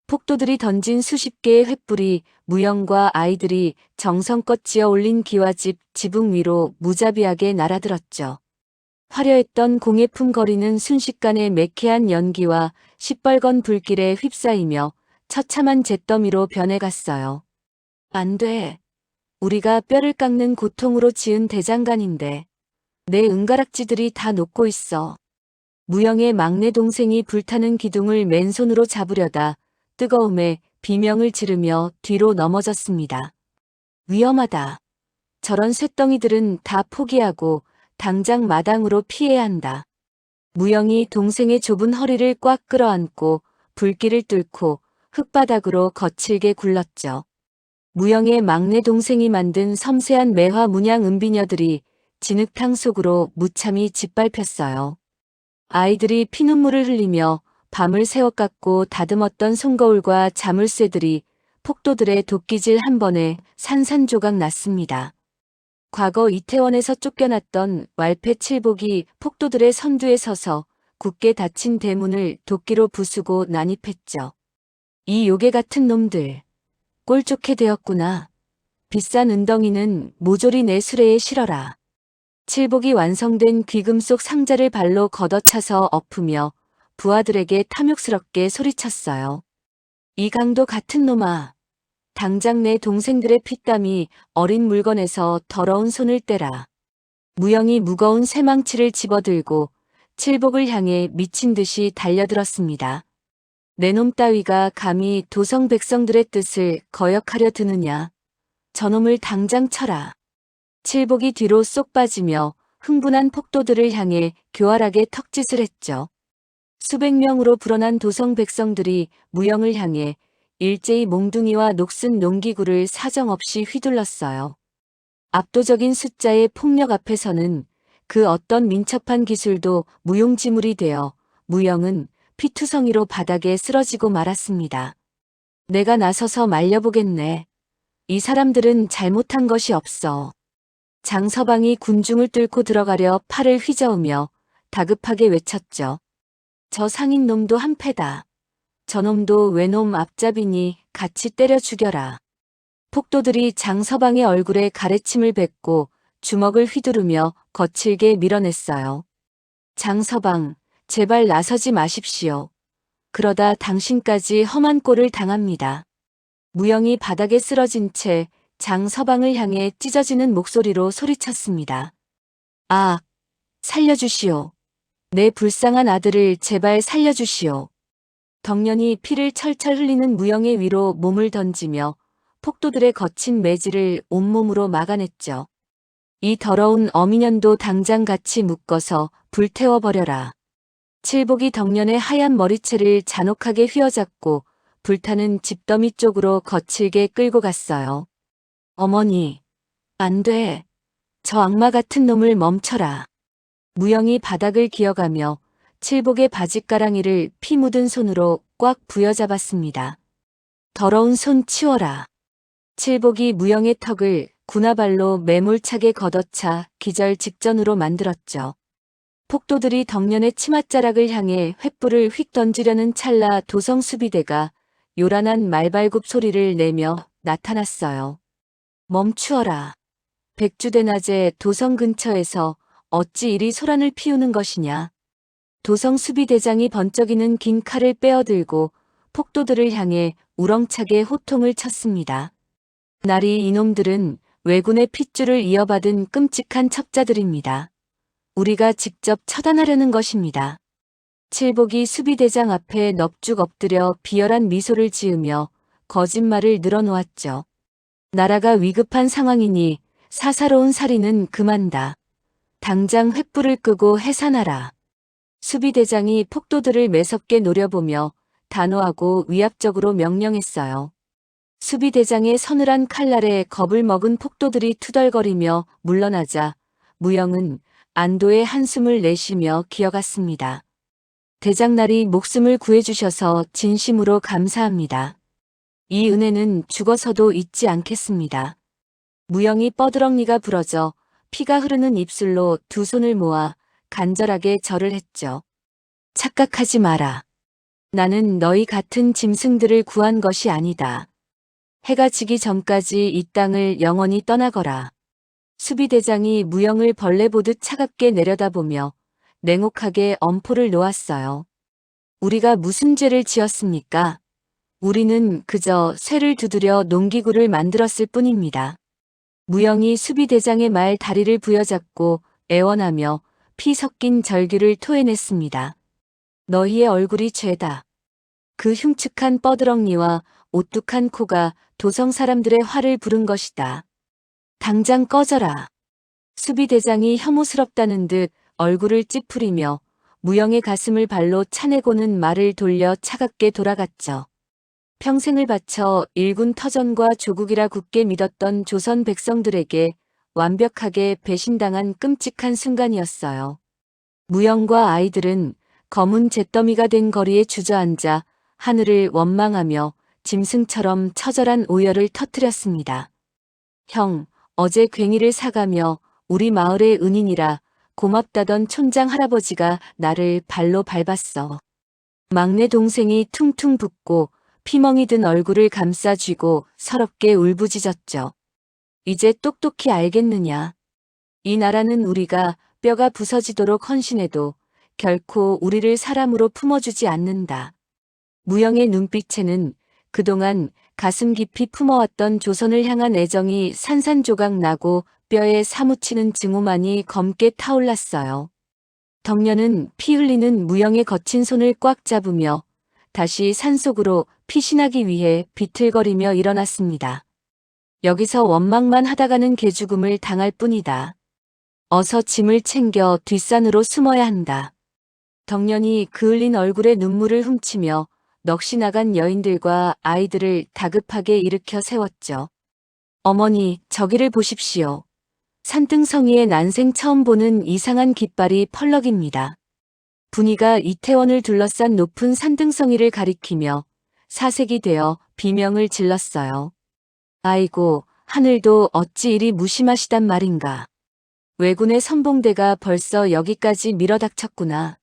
폭도들이 던진 수십 개의 횃불이 무영과 아이들이 정성껏 지어 올린 기와집 지붕 위로 무자비하게 날아들었죠. 화려했던 공예품 거리는 순식간에 매캐한 연기와 시뻘건 불길에 휩싸이며 처참한 잿더미로 변해갔어요. 안 돼. 우리가 뼈를 깎는 고통으로 지은 대장간인데 내 은가락지들이 다 녹고 있어. 무영의 막내 동생이 불타는 기둥을 맨손으로 잡으려다 뜨거움에 비명을 지르며 뒤로 넘어졌습니다. 위험하다. 저런 쇳덩이들은 다 포기하고 당장 마당으로 피해야 한다. 무영이 동생의 좁은 허리를 꽉 끌어안고 불길을 뚫고 흙바닥으로 거칠게 굴렀죠. 무영의 막내 동생이 만든 섬세한 매화 문양 은비녀들이 진흙탕 속으로 무참히 짓밟혔어요. 아이들이 피눈물을 흘리며 밤을 새워 깎고 다듬었던 손거울과 자물쇠들이 폭도들의 도끼질 한 번에 산산조각 났습니다. 과거 이태원에서 쫓겨났던 왈패 칠복이 폭도들의 선두에 서서 굳게 닫힌 대문을 도끼로 부수고 난입했죠. 이 요괴 같은 놈들, 꼴 좋게 되었구나. 비싼 은덩이는 모조리 내 수레에 실어라. 칠복이 완성된 귀금 속 상자를 발로 걷어차서 엎으며 부하들에게 탐욕스럽게 소리쳤어요. 이 강도 같은 놈아. 당장 내 동생들의 피땀이 어린 물건에서 더러운 손을 떼라. 무영이 무거운 쇠망치를 집어들고 칠복을 향해 미친 듯이 달려들었습니다. 내 놈 따위가 감히 도성 백성들의 뜻을 거역하려 드느냐. 저놈을 당장 쳐라. 칠복이 뒤로 쏙 빠지며 흥분한 폭도들을 향해 교활하게 턱짓을 했죠. 수백 명으로 불어난 도성 백성들이 무영을 향해 일제히 몽둥이와 녹슨 농기구를 사정없이 휘둘렀어요. 압도적인 숫자의 폭력 앞에서는 그 어떤 민첩한 기술도 무용지물이 되어 무영은 피투성이로 바닥에 쓰러지고 말았습니다. 내가 나서서 말려보겠네. 이 사람들은 잘못한 것이 없어. 장서방이 군중을 뚫고 들어가려 팔을 휘저으며 다급하게 외쳤죠. 저 상인 놈도 한패다. 저놈도 외놈 앞잡이니 같이 때려 죽여라. 폭도들이 장서방의 얼굴에 가래침을 뱉고 주먹을 휘두르며 거칠게 밀어냈어요. 장서방, 제발 나서지 마십시오. 그러다 당신까지 험한 꼴을 당합니다. 무영이 바닥에 쓰러진 채 장서방을 향해 찢어지는 목소리로 소리쳤습니다. 아, 살려주시오. 내 불쌍한 아들을 제발 살려주시오. 덕년이 피를 철철 흘리는 무영의 위로 몸을 던지며 폭도들의 거친 매질을 온몸으로 막아냈죠. 이 더러운 어미년도 당장 같이 묶어서 불태워버려라. 칠복이 덕년의 하얀 머리채를 잔혹하게 휘어잡고 불타는 집더미 쪽으로 거칠게 끌고 갔어요. 어머니, 안 돼. 저 악마 같은 놈을 멈춰라. 무영이 바닥을 기어가며 칠복의 바짓가랑이를 피 묻은 손으로 꽉 부여잡았습니다. 더러운 손 치워라. 칠복이 무영의 턱을 군화발로 매몰차게 걷어차 기절 직전으로 만들었죠. 폭도들이 덕년의 치맛자락을 향해 횃불을 휙 던지려는 찰나 도성 수비대가 요란한 말발굽 소리를 내며 나타났어요. 멈추어라. 백주대낮에 도성 근처에서 어찌 이리 소란을 피우는 것이냐. 도성 수비대장이 번쩍이는 긴 칼을 빼어들고 폭도들을 향해 우렁차게 호통을 쳤습니다. 날이 이놈들은 왜군의 핏줄을 이어받은 끔찍한 첩자들입니다. 우리가 직접 처단하려는 것입니다. 칠복이 수비대장 앞에 넙죽 엎드려 비열한 미소를 지으며 거짓말을 늘어놓았죠. 나라가 위급한 상황이니 사사로운 살인은 그만다. 당장 횃불을 끄고 해산하라. 수비대장이 폭도들을 매섭게 노려보며 단호하고 위압적으로 명령했어요. 수비대장의 서늘한 칼날에 겁을 먹은 폭도들이 투덜거리며 물러나자 무영은 안도의 한숨을 내쉬며 기어갔습니다. 대장날이 목숨을 구해주셔서 진심으로 감사합니다. 이 은혜는 죽어서도 잊지 않겠습니다. 무영이 뻐드렁니가 부러져 피가 흐르는 입술로 두 손을 모아 간절하게 절을 했죠. 착각하지 마라. 나는 너희 같은 짐승들을 구한 것이 아니다. 해가 지기 전까지 이 땅을 영원히 떠나거라. 수비대장이 무영을 벌레 보듯 차갑게 내려다보며 냉혹하게 엄포를 놓았어요. 우리가 무슨 죄를 지었습니까? 우리는 그저 쇠를 두드려 농기구를 만들었을 뿐입니다. 무영이 수비대장의 말 다리를 부여잡고 애원하며 피 섞인 절규를 토해냈습니다. 너희의 얼굴이 죄다. 그 흉측한 뻐드렁니와 오뚝한 코가 도성 사람들의 화를 부른 것이다. 당장 꺼져라. 수비대장이 혐오스럽다는 듯 얼굴을 찌푸리며 무영의 가슴을 발로 차내고는 말을 돌려 차갑게 돌아갔죠. 평생을 바쳐 일군 터전과 조국이라 굳게 믿었던 조선 백성들에게 완벽하게 배신당한 끔찍한 순간이었어요. 무영과 아이들은 검은 잿더미가 된 거리에 주저앉아 하늘을 원망하며 짐승처럼 처절한 오열을 터뜨렸습니다. 형, 어제 괭이를 사가며 우리 마을의 은인이라 고맙다던 촌장 할아버지가 나를 발로 밟았어. 막내 동생이 퉁퉁 붓고 피멍이 든 얼굴을 감싸 쥐고 서럽게 울부짖었죠. 이제 똑똑히 알겠느냐. 이 나라는 우리가 뼈가 부서지도록 헌신해도 결코 우리를 사람으로 품어주지 않는다. 무영의 눈빛에는 그동안 가슴 깊이 품어왔던 조선을 향한 애정이 산산조각 나고 뼈에 사무치는 증오만이 검게 타올랐어요. 덕년은 피 흘리는 무영의 거친 손을 꽉 잡으며 다시 산속으로 피신하기 위해 비틀거리며 일어났습니다. 여기서 원망만 하다가는 개죽음을 당할 뿐이다. 어서 짐을 챙겨 뒷산으로 숨어야 한다. 덕년이 그을린 얼굴에 눈물을 훔치며 넋이 나간 여인들과 아이들을 다급하게 일으켜 세웠죠. 어머니, 저기를 보십시오. 산등성이의 난생 처음 보는 이상한 깃발이 펄럭입니다. 분이가 이태원을 둘러싼 높은 산등성이를 가리키며 사색이 되어 비명을 질렀어요. 아이고, 하늘도 어찌 이리 무심하시단 말인가. 왜군의 선봉대가 벌써 여기까지 밀어닥쳤구나.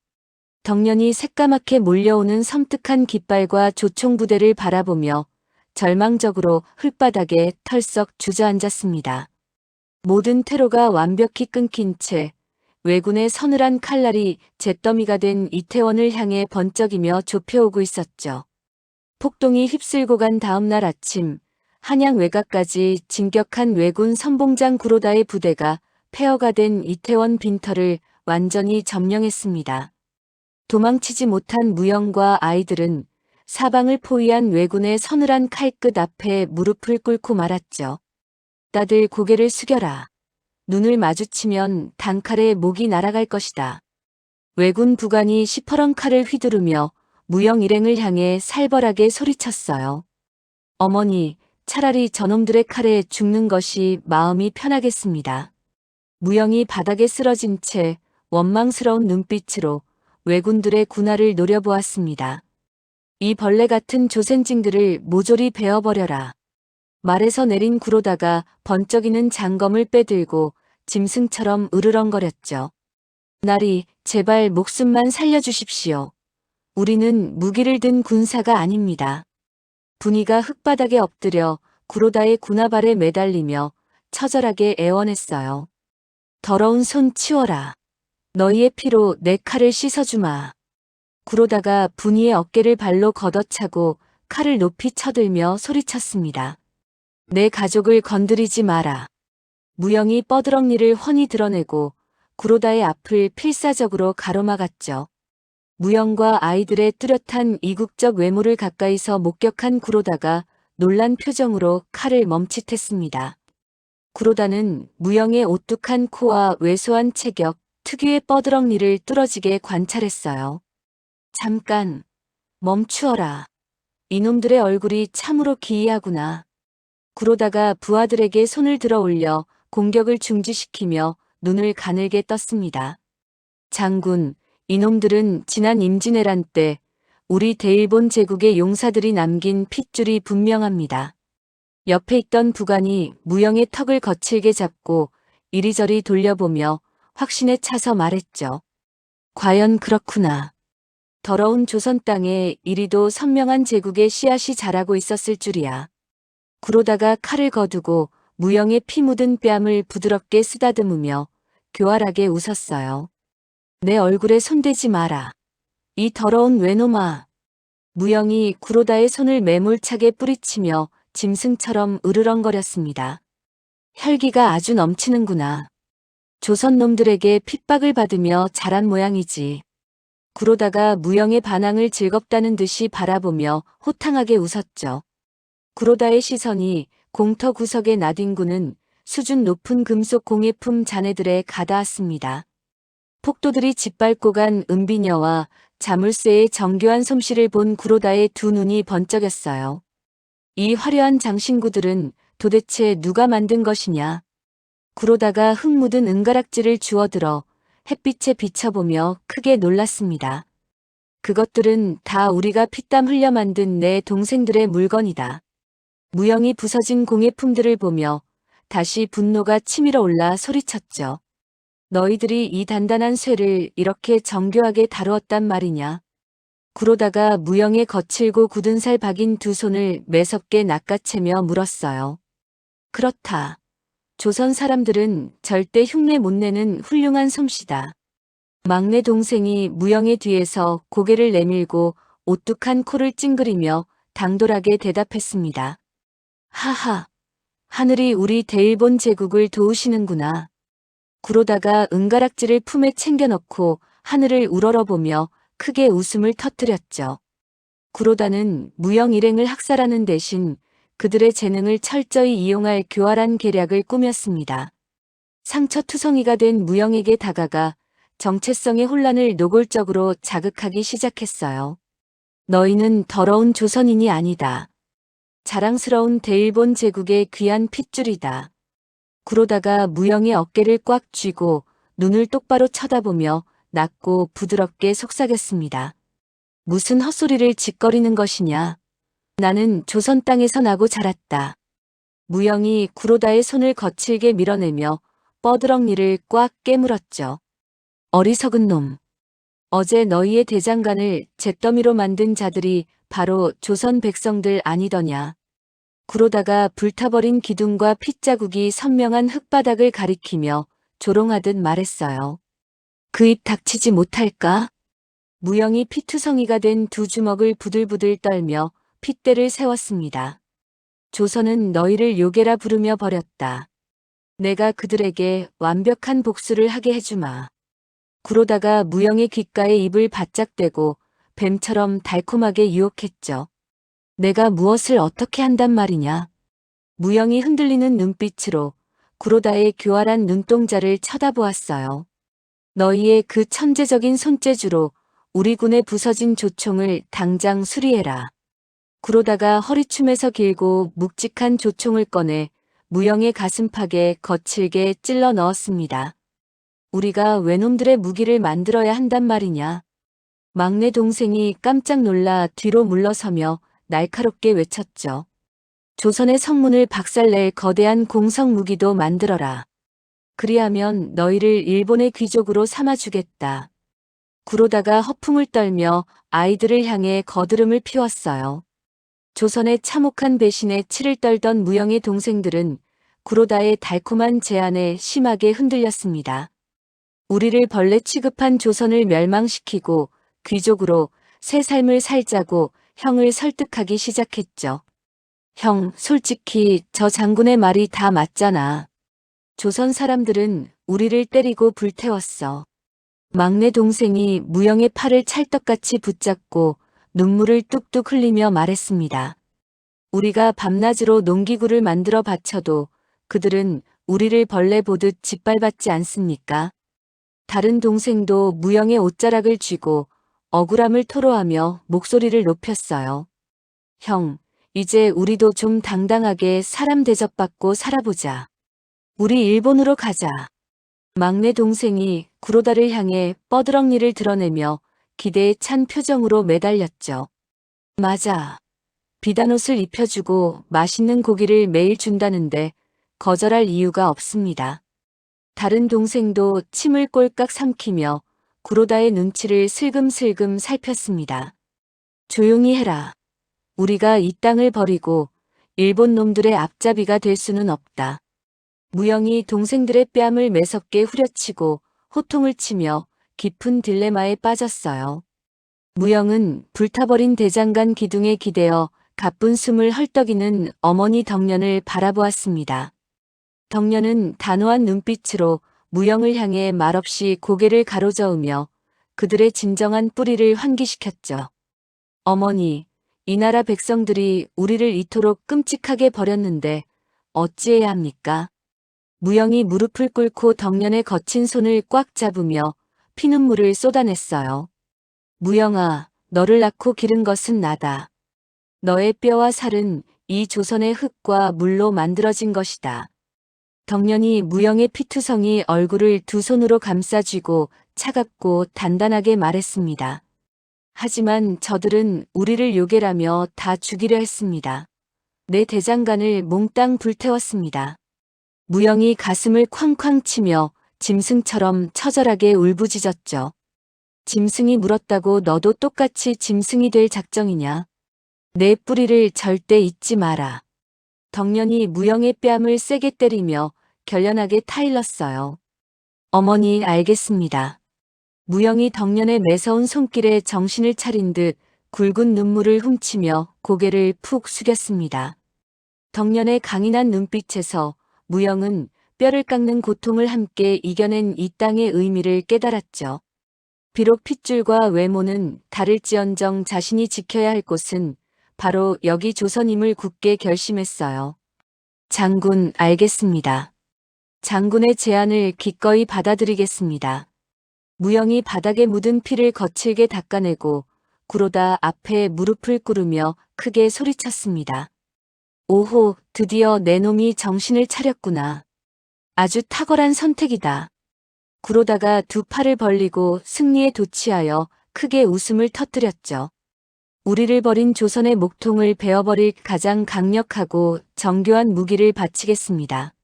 덕년이 새까맣게 몰려오는 섬뜩한 깃발과 조총부대를 바라보며 절망적으로 흙바닥에 털썩 주저앉았습니다. 모든 퇴로가 완벽히 끊긴 채 왜군의 서늘한 칼날이 잿더미가 된 이태원을 향해 번쩍이며 좁혀오고 있었죠. 폭동이 휩쓸고 간 다음 날 아침, 한양 외곽까지 진격한 왜군 선봉장 구로다의 부대가 폐허가 된 이태원 빈터를 완전히 점령했습니다. 도망치지 못한 무영과 아이들은 사방을 포위한 왜군의 서늘한 칼끝 앞에 무릎을 꿇고 말았죠. 다들 고개를 숙여라. 눈을 마주치면 단칼에 목이 날아갈 것이다. 왜군 부관이 시퍼런 칼을 휘두르며 무영 일행을 향해 살벌하게 소리쳤어요. 어머니, 차라리 저놈들의 칼에 죽는 것이 마음이 편하겠습니다. 무영이 바닥에 쓰러진 채 원망스러운 눈빛으로 왜군들의 군화를 노려보았습니다. 이 벌레 같은 조센징들을 모조리 베어버려라. 말에서 내린 구로다가 번쩍이는 장검을 빼들고 짐승처럼 으르렁거렸죠. 나리, 제발 목숨만 살려주십시오. 우리는 무기를 든 군사가 아닙니다. 분이가 흙바닥에 엎드려 구로다의 군화발에 매달리며 처절하게 애원했어요. 더러운 손 치워라. 너희의 피로 내 칼을 씻어주마. 구로다가 분이의 어깨를 발로 걷어차고 칼을 높이 쳐들며 소리쳤습니다. 내 가족을 건드리지 마라. 무영이 뻐드렁니를 훤히 드러내고 구로다의 앞을 필사적으로 가로막았죠. 무영과 아이들의 뚜렷한 이국적 외모를 가까이서 목격한 구로다가 놀란 표정으로 칼을 멈칫했습니다. 구로다는 무영의 오뚝한 코와 왜소한 체격, 특유의 뻐드렁니를 뚫어지게 관찰했어요. 잠깐, 멈추어라. 이놈들의 얼굴이 참으로 기이하구나. 구로다가 부하들에게 손을 들어 올려 공격을 중지시키며 눈을 가늘게 떴습니다. 장군, 이놈들은 지난 임진왜란 때 우리 대일본 제국의 용사들이 남긴 핏줄이 분명합니다. 옆에 있던 부관이 무영의 턱을 거칠게 잡고 이리저리 돌려보며 확신에 차서 말했죠. 과연 그렇구나. 더러운 조선 땅에 이리도 선명한 제국의 씨앗이 자라고 있었을 줄이야. 구로다가 칼을 거두고 무영의 피 묻은 뺨을 부드럽게 쓰다듬으며 교활하게 웃었어요. 내 얼굴에 손대지 마라. 이 더러운 외놈아. 무영이 구로다의 손을 매몰차게 뿌리치며 짐승처럼 으르렁거렸습니다. 혈기가 아주 넘치는구나. 조선 놈들에게 핍박을 받으며 자란 모양이지. 구로다가 무영의 반항을 즐겁다는 듯이 바라보며 호탕하게 웃었죠. 구로다의 시선이 공터 구석에 나뒹구는 수준 높은 금속 공예품 잔해들에 가닿았습니다. 폭도들이 짓밟고 간 은비녀와 자물쇠의 정교한 솜씨를 본 구로다의 두 눈이 번쩍였어요. 이 화려한 장신구들은 도대체 누가 만든 것이냐? 구로다가 흙 묻은 은가락지를 주워들어 햇빛에 비춰보며 크게 놀랐습니다. 그것들은 다 우리가 피땀 흘려 만든 내 동생들의 물건이다. 무영이 부서진 공예품들을 보며 다시 분노가 치밀어 올라 소리쳤죠. 너희들이 이 단단한 쇠를 이렇게 정교하게 다루었단 말이냐. 구로다가 무영의 거칠고 굳은 살 박인 두 손을 매섭게 낚아채며 물었어요. 그렇다. 조선 사람들은 절대 흉내 못 내는 훌륭한 솜씨다. 막내 동생이 무영의 뒤에서 고개를 내밀고 오뚝한 코를 찡그리며 당돌하게 대답했습니다. 하하, 하늘이 우리 대일본 제국을 도우시는구나. 구로다가 은가락지를 품에 챙겨 넣고 하늘을 우러러보며 크게 웃음을 터뜨렸죠. 구로다는 무영 일행을 학살하는 대신 그들의 재능을 철저히 이용할 교활한 계략을 꾸몄습니다. 상처투성이가 된 무영에게 다가가 정체성의 혼란을 노골적으로 자극하기 시작했어요. 너희는 더러운 조선인이 아니다. 자랑스러운 대일본 제국의 귀한 핏줄이다. 구로다가 무영의 어깨를 꽉 쥐고 눈을 똑바로 쳐다보며 낮고 부드럽게 속삭였습니다. 무슨 헛소리를 짓거리는 것이냐. 나는 조선 땅에서 나고 자랐다. 무영이 구로다의 손을 거칠게 밀어내며 뻐드렁니를 꽉 깨물었죠. 어리석은 놈. 어제 너희의 대장간을 잿더미로 만든 자들이 바로 조선 백성들 아니더냐. 구로다가 불타버린 기둥과 핏자국이 선명한 흙바닥을 가리키며 조롱하듯 말했어요. 그 입 닥치지 못할까? 무영이 피투성이가 된 두 주먹을 부들부들 떨며 핏대를 세웠습니다. 조선은 너희를 요괴라 부르며 버렸다. 내가 그들에게 완벽한 복수를 하게 해주마. 구로다가 무영의 귓가에 입을 바짝 대고 뱀처럼 달콤하게 유혹했죠. 내가 무엇을 어떻게 한단 말이냐. 무영이 흔들리는 눈빛으로 구로다의 교활한 눈동자를 쳐다보았어요. 너희의 그 천재적인 손재주로 우리 군의 부서진 조총을 당장 수리해라. 구로다가 허리춤에서 길고 묵직한 조총을 꺼내 무영의 가슴팍에 거칠게 찔러 넣었습니다. 우리가 외놈들의 무기를 만들어야 한단 말이냐. 막내 동생이 깜짝 놀라 뒤로 물러서며 날카롭게 외쳤죠. 조선의 성문을 박살낼 거대한 공성 무기도 만들어라. 그리하면 너희를 일본의 귀족으로 삼아주겠다. 구로다가 허풍을 떨며 아이들을 향해 거드름을 피웠어요. 조선의 참혹한 배신에 치를 떨던 무영의 동생들은 구로다의 달콤한 제안에 심하게 흔들렸습니다. 우리를 벌레 취급한 조선을 멸망시키고 귀족으로 새 삶을 살자고 형을 설득하기 시작했죠. 형, 솔직히 저 장군의 말이 다 맞잖아. 조선 사람들은 우리를 때리고 불태웠어. 막내 동생이 무영의 팔을 찰떡같이 붙잡고 눈물을 뚝뚝 흘리며 말했습니다. 우리가 밤낮으로 농기구를 만들어 바쳐도 그들은 우리를 벌레 보듯 짓밟았지 않습니까? 다른 동생도 무영의 옷자락을 쥐고 억울함을 토로하며 목소리를 높였어요. 형, 이제 우리도 좀 당당하게 사람 대접받고 살아보자. 우리 일본으로 가자. 막내 동생이 구로다를 향해 뻐드렁니를 드러내며 기대에 찬 표정으로 매달렸죠. 맞아. 비단 옷을 입혀주고 맛있는 고기를 매일 준다는데 거절할 이유가 없습니다. 다른 동생도 침을 꼴깍 삼키며 구로다의 눈치를 슬금슬금 살폈습니다. 조용히 해라. 우리가 이 땅을 버리고 일본 놈들의 앞잡이가 될 수는 없다. 무영이 동생들의 뺨을 매섭게 후려치고 호통을 치며 깊은 딜레마에 빠졌어요. 무영은 불타버린 대장간 기둥에 기대어 가쁜 숨을 헐떡이는 어머니 덕년을 바라보았습니다. 덕년은 단호한 눈빛으로 무영을 향해 말없이 고개를 가로저으며 그들의 진정한 뿌리를 환기시켰죠. 어머니, 이 나라 백성들이 우리를 이토록 끔찍하게 버렸는데 어찌해야 합니까? 무영이 무릎을 꿇고 덕년의 거친 손을 꽉 잡으며 피눈물을 쏟아냈어요. 무영아, 너를 낳고 기른 것은 나다. 너의 뼈와 살은 이 조선의 흙과 물로 만들어진 것이다. 덕년이 무영의 피투성이 얼굴을 두 손으로 감싸쥐고 차갑고 단단하게 말했습니다. 하지만 저들은 우리를 요괴라며 다 죽이려 했습니다. 내 대장간을 몽땅 불태웠습니다. 무영이 가슴을 쾅쾅 치며 짐승처럼 처절하게 울부짖었죠. 짐승이 물었다고 너도 똑같이 짐승이 될 작정이냐? 내 뿌리를 절대 잊지 마라. 덕년이 무영의 뺨을 세게 때리며 결연하게 타일렀어요. 어머니 알겠습니다. 무영이 덕년의 매서운 손길에 정신을 차린 듯 굵은 눈물을 훔치며 고개를 푹 숙였습니다. 덕년의 강인한 눈빛에서 무영은 뼈를 깎는 고통을 함께 이겨낸 이 땅의 의미를 깨달았죠. 비록 핏줄과 외모는 다를지언정 자신이 지켜야 할 곳은 바로 여기 조선임을 굳게 결심했어요. 장군, 알겠습니다. 장군의 제안을 기꺼이 받아들이겠습니다. 무영이 바닥에 묻은 피를 거칠게 닦아내고 구로다 앞에 무릎을 꿇으며 크게 소리쳤습니다. 오호, 드디어 내 놈이 정신을 차렸구나. 아주 탁월한 선택이다. 구로다가 두 팔을 벌리고 승리에 도취하여 크게 웃음을 터뜨렸죠. 우리를 버린 조선의 목통을 베어버릴 가장 강력하고 정교한 무기를 바치겠습니다.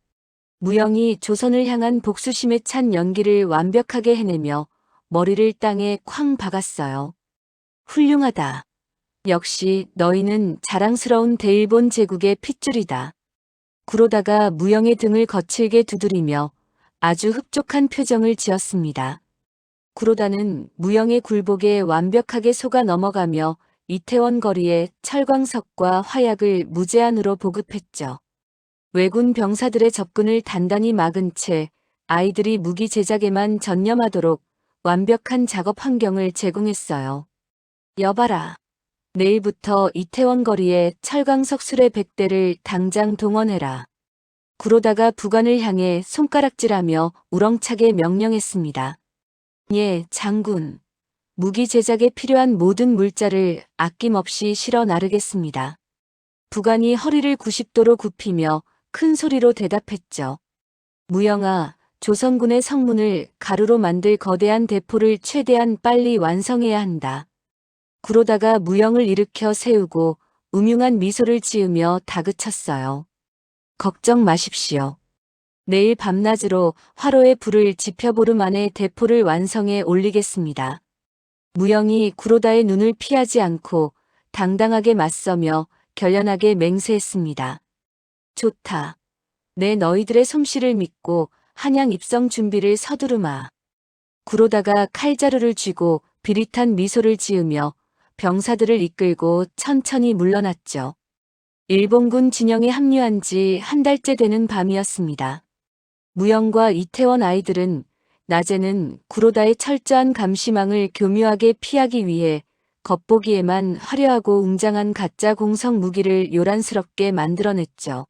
무영이 조선을 향한 복수심에 찬 연기를 완벽하게 해내며 머리를 땅에 쾅 박았어요. 훌륭하다. 역시 너희는 자랑스러운 대일본 제국의 핏줄이다. 구로다가 무영의 등을 거칠게 두드리며 아주 흡족한 표정을 지었습니다. 구로다는 무영의 굴복에 완벽하게 속아 넘어가며 이태원 거리에 철광석과 화약을 무제한으로 보급했죠. 왜군 병사들의 접근을 단단히 막은 채 아이들이 무기 제작에만 전념하도록 완벽한 작업 환경을 제공했어요. 여봐라. 내일부터 이태원 거리에 철광석 수레 100대를 당장 동원해라. 구로다가 부관을 향해 손가락질하며 우렁차게 명령했습니다. 예, 장군. 무기 제작에 필요한 모든 물자를 아낌없이 실어 나르겠습니다. 부관이 허리를 90도로 굽히며 큰 소리로 대답했죠. 무영아, 조선군의 성문을 가루로 만들 거대한 대포를 최대한 빨리 완성해야 한다. 구로다가 무영을 일으켜 세우고 음흉한 미소를 지으며 다그쳤어요. 걱정 마십시오. 내일 밤낮으로 화로에 불을 지펴보름 안에 대포를 완성해 올리겠습니다. 무영이 구로다의 눈을 피하지 않고 당당하게 맞서며 결연하게 맹세했습니다. 좋다. 내 너희들의 솜씨를 믿고 한양 입성 준비를 서두르마. 구로다가 칼자루를 쥐고 비릿한 미소를 지으며 병사들을 이끌고 천천히 물러났죠. 일본군 진영에 합류한 지 한 달째 되는 밤이었습니다. 무영과 이태원 아이들은 낮에는 구로다의 철저한 감시망을 교묘하게 피하기 위해 겉보기에만 화려하고 웅장한 가짜 공성 무기를 요란스럽게 만들어냈죠.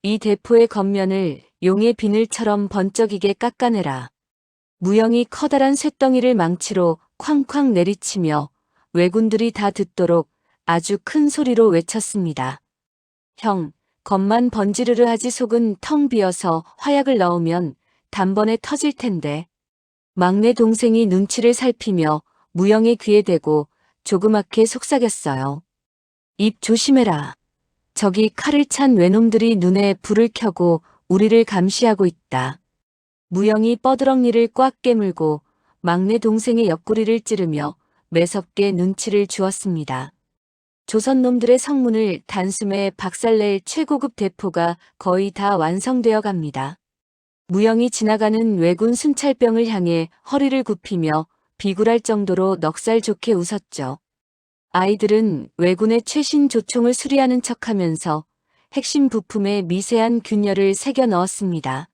이 대포의 겉면을 용의 비늘처럼 번쩍이게 깎아내라. 무영이 커다란 쇳덩이를 망치로 쾅쾅 내리치며 왜군들이 다 듣도록 아주 큰 소리로 외쳤습니다. 형, 겉만 번지르르 하지 속은 텅 비어서 화약을 넣으면 단번에 터질 텐데. 막내 동생이 눈치를 살피며 무영의 귀에 대고 조그맣게 속삭였어요. 입 조심해라. 저기 칼을 찬 외놈들이 눈에 불을 켜고 우리를 감시하고 있다. 무영이 뻐드렁니를 꽉 깨물고 막내 동생의 옆구리를 찌르며 매섭게 눈치를 주었습니다. 조선놈들의 성문을 단숨에 박살낼 최고급 대포가 거의 다 완성되어 갑니다. 무영이 지나가는 왜군 순찰병을 향해 허리를 굽히며 비굴할 정도로 넉살 좋게 웃었죠. 아이들은 왜군의 최신 조총을 수리하는 척하면서 핵심 부품에 미세한 균열을 새겨 넣었습니다.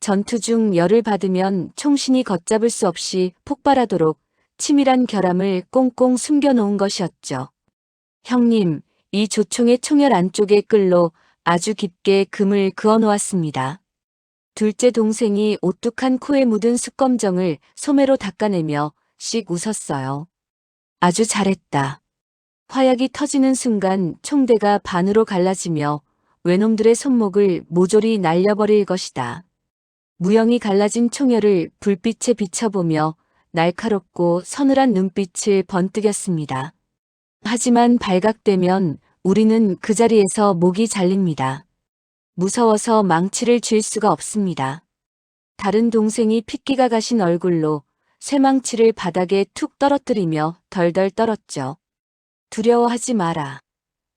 전투 중 열을 받으면 총신이 걷잡을 수 없이 폭발하도록 치밀한 결함을 꽁꽁 숨겨놓은 것이었죠. 형님, 이 조총의 총열 안쪽에 끌로 아주 깊게 금을 그어 놓았습니다. 둘째 동생이 오뚝한 코에 묻은 숯검정을 소매로 닦아내며 씩 웃었어요. 아주 잘했다. 화약이 터지는 순간 총대가 반으로 갈라지며 외놈들의 손목을 모조리 날려버릴 것이다. 무영이 갈라진 총열을 불빛에 비춰보며 날카롭고 서늘한 눈빛을 번뜩였습니다. 하지만 발각되면 우리는 그 자리에서 목이 잘립니다. 무서워서 망치를 쥘 수가 없습니다. 다른 동생이 핏기가 가신 얼굴로 쇠망치를 바닥에 툭 떨어뜨리며 덜덜 떨었죠. 두려워하지 마라.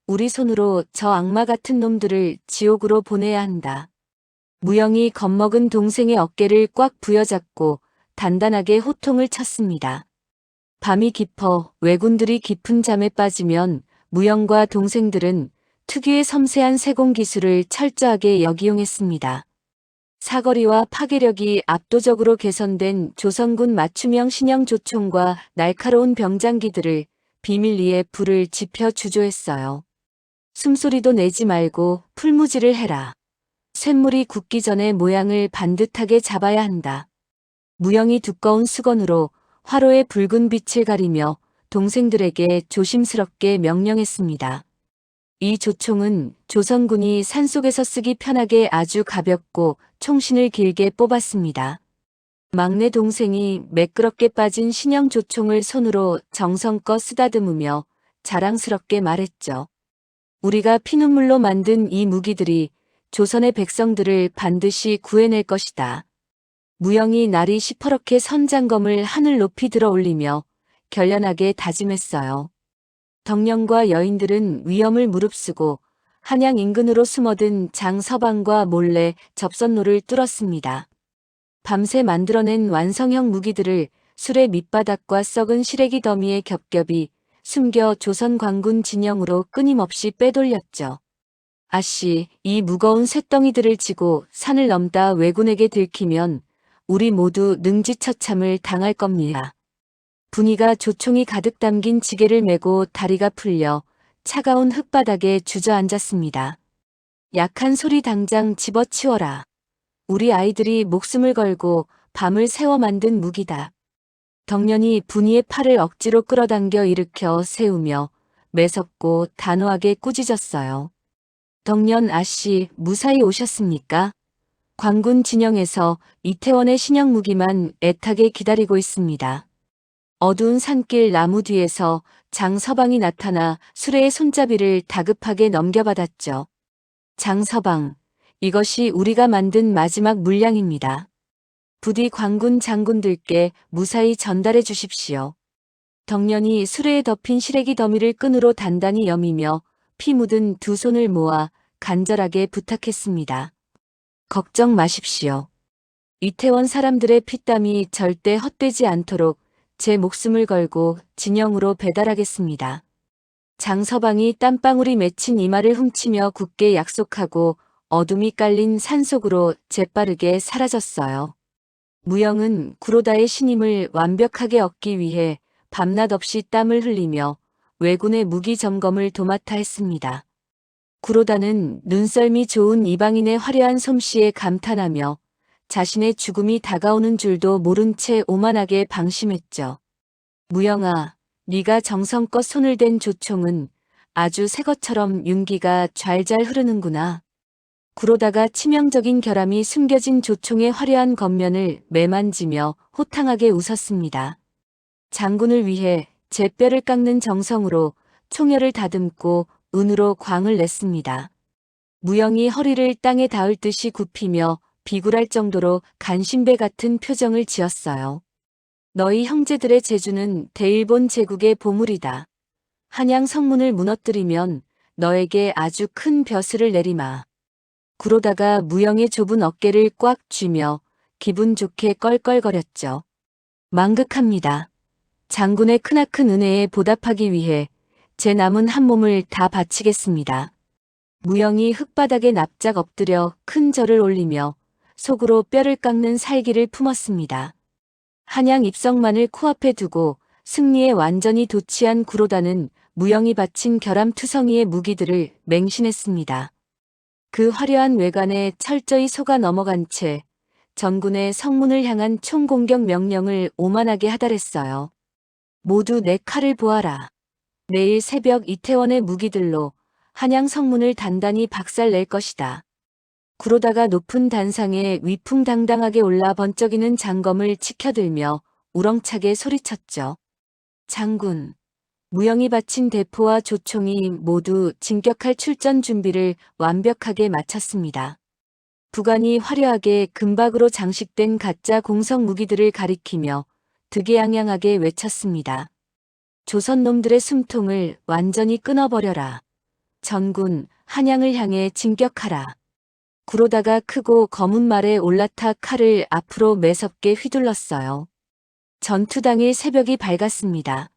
우리 손으로 저 악마 같은 놈들을 지옥으로 보내야 한다. 무영이 겁먹은 동생의 어깨를 꽉 부여잡고 단단하게 호통을 쳤습니다. 밤이 깊어 왜군들이 깊은 잠에 빠지면 무영과 동생들은 특유의 섬세한 세공 기술을 철저하게 역이용했습니다. 사거리와 파괴력이 압도적으로 개선된 조선군 맞춤형 신형 조총과 날카로운 병장기들을 비밀리에 불을 지펴 주조했어요. 숨소리도 내지 말고 풀무지를 해라. 쇳물이 굳기 전에 모양을 반듯하게 잡아야 한다. 무영이 두꺼운 수건으로 화로의 붉은 빛을 가리며 동생들에게 조심스럽게 명령했습니다. 이 조총은 조선군이 산속에서 쓰기 편하게 아주 가볍고 총신을 길게 뽑았습니다. 막내 동생이 매끄럽게 빠진 신형 조총을 손으로 정성껏 쓰다듬으며 자랑스럽게 말했죠. 우리가 피눈물로 만든 이 무기들이 조선의 백성들을 반드시 구해낼 것이다. 무영이 날이 시퍼렇게 선장검을 하늘 높이 들어 올리며 결연하게 다짐했어요. 덕령과 여인들은 위험을 무릅쓰고 한양 인근으로 숨어든 장서방과 몰래 접선로를 뚫었습니다. 밤새 만들어낸 완성형 무기들을 술의 밑바닥과 썩은 시래기 더미에 겹겹이 숨겨 조선 광군 진영으로 끊임없이 빼돌렸죠. 아씨, 이 무거운 쇳덩이들을 지고 산을 넘다 왜군에게 들키면 우리 모두 능지처참을 당할 겁니다. 분이가 조총이 가득 담긴 지게를 메고 다리가 풀려 차가운 흙바닥에 주저앉았습니다. 약한 소리 당장 집어치워라. 우리 아이들이 목숨을 걸고 밤을 새워 만든 무기다. 덕년이 분이의 팔을 억지로 끌어당겨 일으켜 세우며 매섭고 단호하게 꾸짖었어요. 덕년 아씨, 무사히 오셨습니까? 광군 진영에서 이태원의 신형 무기만 애타게 기다리고 있습니다. 어두운 산길 나무 뒤에서 장서방이 나타나 수레의 손잡이를 다급하게 넘겨받았죠. 장서방, 이것이 우리가 만든 마지막 물량입니다. 부디 광군 장군들께 무사히 전달해 주십시오. 덕년이 수레에 덮인 시래기 더미를 끈으로 단단히 여미며 피 묻은 두 손을 모아 간절하게 부탁했습니다. 걱정 마십시오. 이태원 사람들의 피땀이 절대 헛되지 않도록 제 목숨을 걸고 진영으로 배달하겠습니다. 장서방이 땀방울이 맺힌 이마를 훔치며 굳게 약속하고 어둠이 깔린 산속으로 재빠르게 사라졌어요. 무영은 구로다의 신임을 완벽하게 얻기 위해 밤낮 없이 땀을 흘리며 왜군의 무기 점검을 도맡아 했습니다. 구로다는 눈썰미 좋은 이방인의 화려한 솜씨에 감탄하며 자신의 죽음이 다가오는 줄도 모른 채 오만하게 방심했죠. 무영아, 네가 정성껏 손을 댄 조총은 아주 새 것처럼 윤기가 좔좔 흐르는구나. 구로다가 치명적인 결함이 숨겨진 조총의 화려한 겉면을 매만지며 호탕하게 웃었습니다. 장군을 위해 제 뼈를 깎는 정성으로 총열을 다듬고 은으로 광을 냈습니다. 무영이 허리를 땅에 닿을 듯이 굽히며 비굴할 정도로 간신배 같은 표정을 지었어요. 너희 형제들의 재주는 대일본 제국의 보물이다. 한양 성문을 무너뜨리면 너에게 아주 큰 벼슬을 내리마. 그러다가 무영의 좁은 어깨를 꽉 쥐며 기분 좋게 껄껄거렸죠. 망극합니다. 장군의 크나큰 은혜에 보답하기 위해 제 남은 한 몸을 다 바치겠습니다. 무영이 흙바닥에 납작 엎드려 큰 절을 올리며 속으로 뼈를 깎는 살기를 품었습니다. 한양 입성만을 코앞에 두고 승리에 완전히 도취한 구로다는 무영이 바친 결암투성이의 무기들을 맹신했습니다. 그 화려한 외관에 철저히 속아 넘어간 채 전군의 성문을 향한 총공격 명령을 오만하게 하달했어요. 모두 내 칼을 보아라. 내일 새벽 이태원의 무기들로 한양 성문을 단단히 박살낼 것이다. 구로다가 높은 단상에 위풍당당하게 올라 번쩍이는 장검을 치켜들며 우렁차게 소리쳤죠. 장군, 무영이 바친 대포와 조총이 모두 진격할 출전 준비를 완벽하게 마쳤습니다. 부관이 화려하게 금박으로 장식된 가짜 공성 무기들을 가리키며 득이양양하게 외쳤습니다. 조선놈들의 숨통을 완전히 끊어버려라. 전군, 한양을 향해 진격하라. 구로다가 크고 검은 말에 올라타 칼을 앞으로 매섭게 휘둘렀어요. 전투 당일 새벽이 밝았습니다.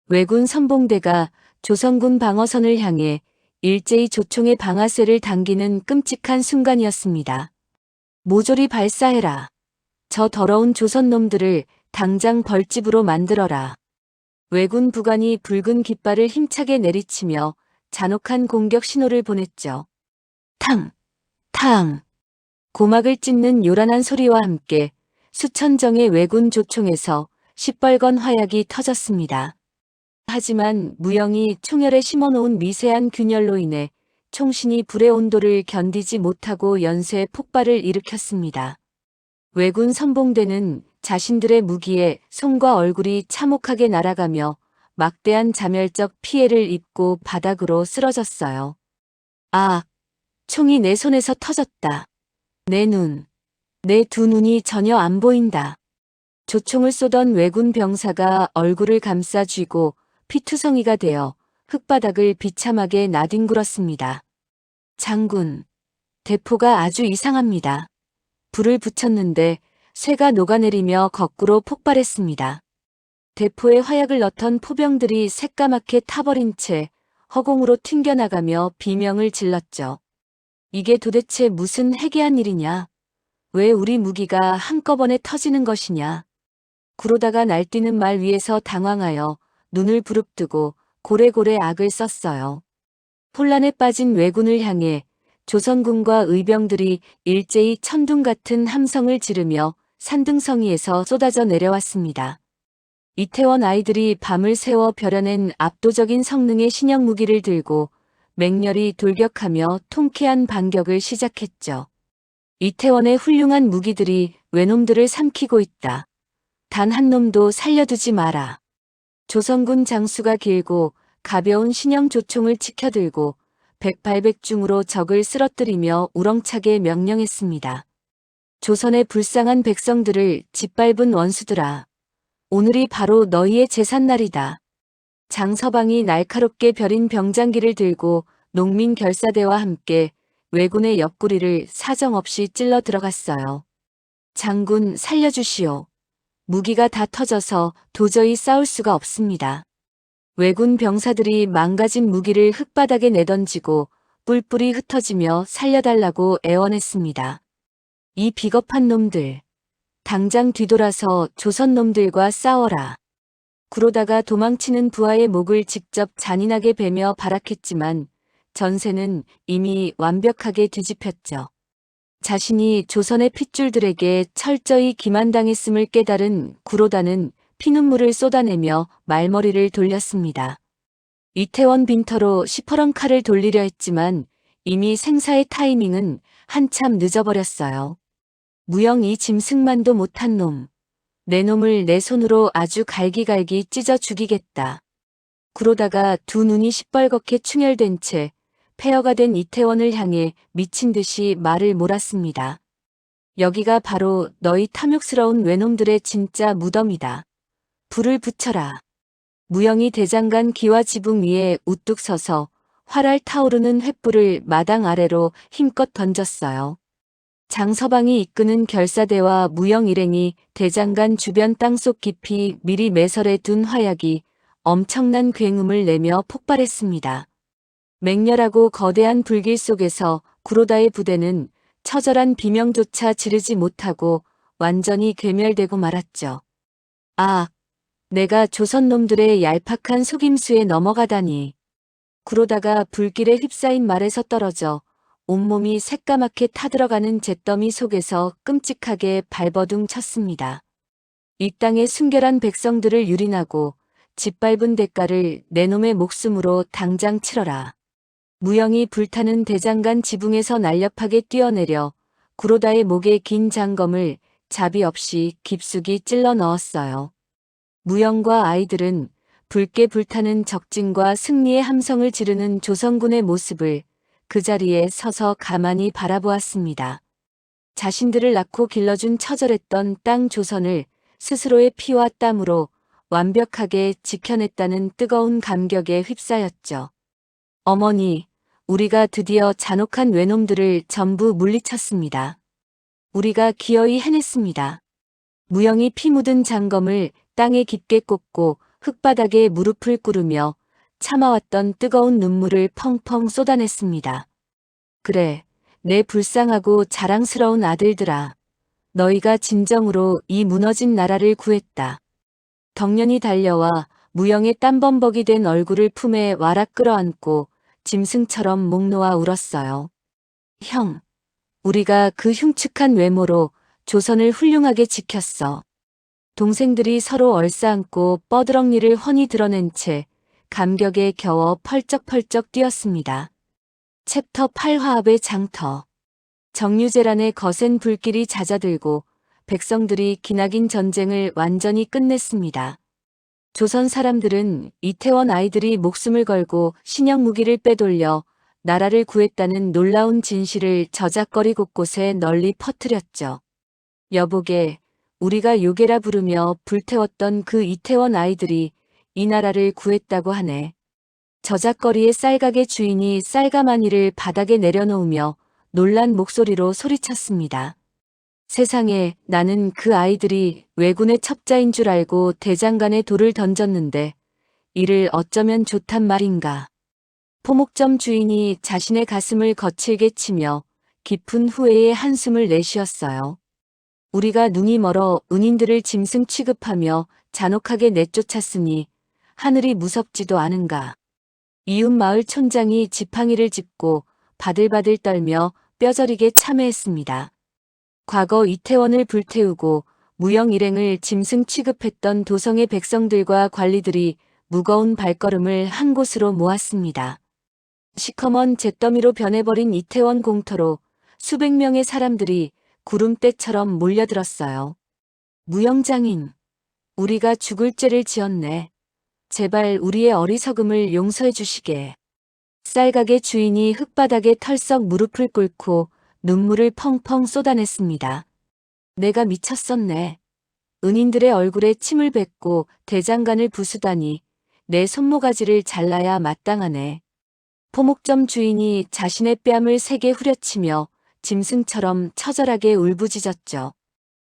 왜군 선봉대가 조선군 방어선을 향해 일제히 조총의 방아쇠를 당기는 끔찍한 순간이었습니다. 모조리 발사해라. 저 더러운 조선놈들을 당장 벌집으로 만들어라. 왜군 부관이 붉은 깃발을 힘차게 내리치며 잔혹한 공격 신호를 보냈죠. 탕! 탕! 고막을 찢는 요란한 소리와 함께 수천 정의 왜군 조총에서 시뻘건 화약이 터졌습니다. 하지만 무영이 총열에 심어놓은 미세한 균열로 인해 총신이 불의 온도를 견디지 못하고 연쇄 폭발을 일으켰습니다. 왜군 선봉대는 자신들의 무기에 손과 얼굴이 참혹하게 날아가며 막대한 자멸적 피해를 입고 바닥으로 쓰러졌어요. 아, 총이 내 손에서 터졌다. 내 눈, 내 두 눈이 전혀 안 보인다. 조총을 쏘던 왜군 병사가 얼굴을 감싸 쥐고 피투성이가 되어 흙바닥을 비참하게 나뒹굴었습니다. 장군, 대포가 아주 이상합니다. 불을 붙였는데 쇠가 녹아내리며 거꾸로 폭발했습니다. 대포에 화약을 넣던 포병들이 새까맣게 타버린 채 허공으로 튕겨나가며 비명을 질렀죠. 이게 도대체 무슨 해괴한 일이냐? 왜 우리 무기가 한꺼번에 터지는 것이냐? 구로다가 날뛰는 말 위에서 당황하여 눈을 부릅뜨고 고래고래 악을 썼어요. 혼란에 빠진 왜군을 향해 조선군과 의병들이 일제히 천둥 같은 함성을 지르며 산등성이에서 쏟아져 내려왔습니다. 이태원 아이들이 밤을 새워 벼려낸 압도적인 성능의 신형 무기를 들고 맹렬히 돌격하며 통쾌한 반격을 시작했죠. 이태원의 훌륭한 무기들이 외놈들을 삼키고 있다. 단 한 놈도 살려두지 마라. 조선군 장수가 길고 가벼운 신형 조총을 치켜들고 백발백중으로 적을 쓰러뜨리며 우렁차게 명령했습니다. 조선의 불쌍한 백성들을 짓밟은 원수들아. 오늘이 바로 너희의 제삿날이다. 장서방이 날카롭게 벼린 병장기를 들고 농민 결사대와 함께 왜군의 옆구리를 사정없이 찔러 들어갔어요. 장군 살려주시오. 무기가 다 터져서 도저히 싸울 수가 없습니다. 왜군 병사들이 망가진 무기를 흙바닥에 내던지고 뿔뿔이 흩어지며 살려달라고 애원했습니다. 이 비겁한 놈들. 당장 뒤돌아서 조선 놈들과 싸워라. 구로다가 도망치는 부하의 목을 직접 잔인하게 베며 발악했지만 전세는 이미 완벽하게 뒤집혔죠. 자신이 조선의 핏줄들에게 철저히 기만당했음을 깨달은 구로다는 피눈물을 쏟아내며 말머리를 돌렸습니다. 이태원 빈터로 시퍼런 칼을 돌리려 했지만 이미 생사의 타이밍은 한참 늦어버렸어요. 무영 이 짐승만도 못한 놈. 내 놈을 내 손으로 아주 갈기갈기 찢어 죽이겠다. 그러다가 두 눈이 시뻘겋게 충혈된 채 폐허가 된 이태원을 향해 미친 듯이 말을 몰았습니다. 여기가 바로 너희 탐욕스러운 외놈들의 진짜 무덤이다. 불을 붙여라. 무영이 대장간 기와 지붕 위에 우뚝 서서 활활 타오르는 횃불을 마당 아래로 힘껏 던졌어요. 장서방이 이끄는 결사대와 무영 일행이 대장간 주변 땅속 깊이 미리 매설해 둔 화약이 엄청난 굉음을 내며 폭발했습니다. 맹렬하고 거대한 불길 속에서 구로다의 부대는 처절한 비명조차 지르지 못하고 완전히 괴멸되고 말았죠. 아, 내가 조선놈들의 얄팍한 속임수에 넘어가다니. 구로다가 불길에 휩싸인 말에서 떨어져 온몸이 새까맣게 타들어가는 잿더미 속에서 끔찍하게 발버둥 쳤습니다. 이 땅의 순결한 백성들을 유린하고 짓밟은 대가를 내 놈의 목숨으로 당장 치러라. 무영이 불타는 대장간 지붕에서 날렵하게 뛰어내려 구로다의 목에 긴 장검을 자비 없이 깊숙이 찔러 넣었어요. 무영과 아이들은 붉게 불타는 적진과 승리의 함성을 지르는 조선군의 모습을 그 자리에 서서 가만히 바라보았습니다. 자신들을 낳고 길러준 처절했던 땅 조선을 스스로의 피와 땀으로 완벽하게 지켜냈다는 뜨거운 감격에 휩싸였죠. 어머니, 우리가 드디어 잔혹한 외놈들을 전부 물리쳤습니다. 우리가 기어이 해냈습니다. 무영이 피 묻은 장검을 땅에 깊게 꽂고 흙바닥에 무릎을 꿇으며 참아왔던 뜨거운 눈물을 펑펑 쏟아냈습니다. 그래, 내 불쌍하고 자랑스러운 아들들아. 너희가 진정으로 이 무너진 나라를 구했다. 덕년이 달려와 무영의 땀범벅이 된 얼굴을 품에 와락 끌어안고 짐승처럼 목 놓아 울었어요. 형, 우리가 그 흉측한 외모로 조선을 훌륭하게 지켰어. 동생들이 서로 얼싸안고 뻐드렁니를 훤히 드러낸 채 감격에 겨워 펄쩍펄쩍 뛰었습니다. 챕터 8 화합의 장터. 정유재란의 거센 불길이 잦아들고 백성들이 기나긴 전쟁을 완전히 끝냈습니다. 조선 사람들은 이태원 아이들이 목숨을 걸고 신형 무기를 빼돌려 나라를 구했다는 놀라운 진실을 저작거리 곳곳에 널리 퍼뜨렸죠. 여보게, 우리가 요괴라 부르며 불태웠던 그 이태원 아이들이 이 나라를 구했다고 하네. 저작거리의 쌀가게 주인이 쌀가마니를 바닥에 내려놓으며 놀란 목소리로 소리쳤습니다. 세상에, 나는 그 아이들이 왜군의 첩자인 줄 알고 대장간에 돌을 던졌는데 이를 어쩌면 좋단 말인가. 포목점 주인이 자신의 가슴을 거칠게 치며 깊은 후회의 한숨을 내쉬었어요. 우리가 눈이 멀어 은인들을 짐승 취급하며 잔혹하게 내쫓았으니 하늘이 무섭지도 않은가. 이웃 마을 촌장이 지팡이를 짚고 바들바들 떨며 뼈저리게 참회했습니다. 과거 이태원을 불태우고 무영 일행을 짐승 취급했던 도성의 백성들과 관리들이 무거운 발걸음을 한 곳으로 모았습니다. 시커먼 잿더미로 변해버린 이태원 공터로 수백 명의 사람들이 구름대처럼 몰려들었어요. 무영장인, 우리가 죽을 죄를 지었네. 제발 우리의 어리석음을 용서해 주시게. 쌀가게 주인이 흙바닥에 털썩 무릎을 꿇고 눈물을 펑펑 쏟아냈습니다. 내가 미쳤었네. 은인들의 얼굴에 침을 뱉고 대장간을 부수다니 내 손모가지를 잘라야 마땅하네. 포목점 주인이 자신의 뺨을 세게 후려치며 짐승처럼 처절하게 울부짖었죠.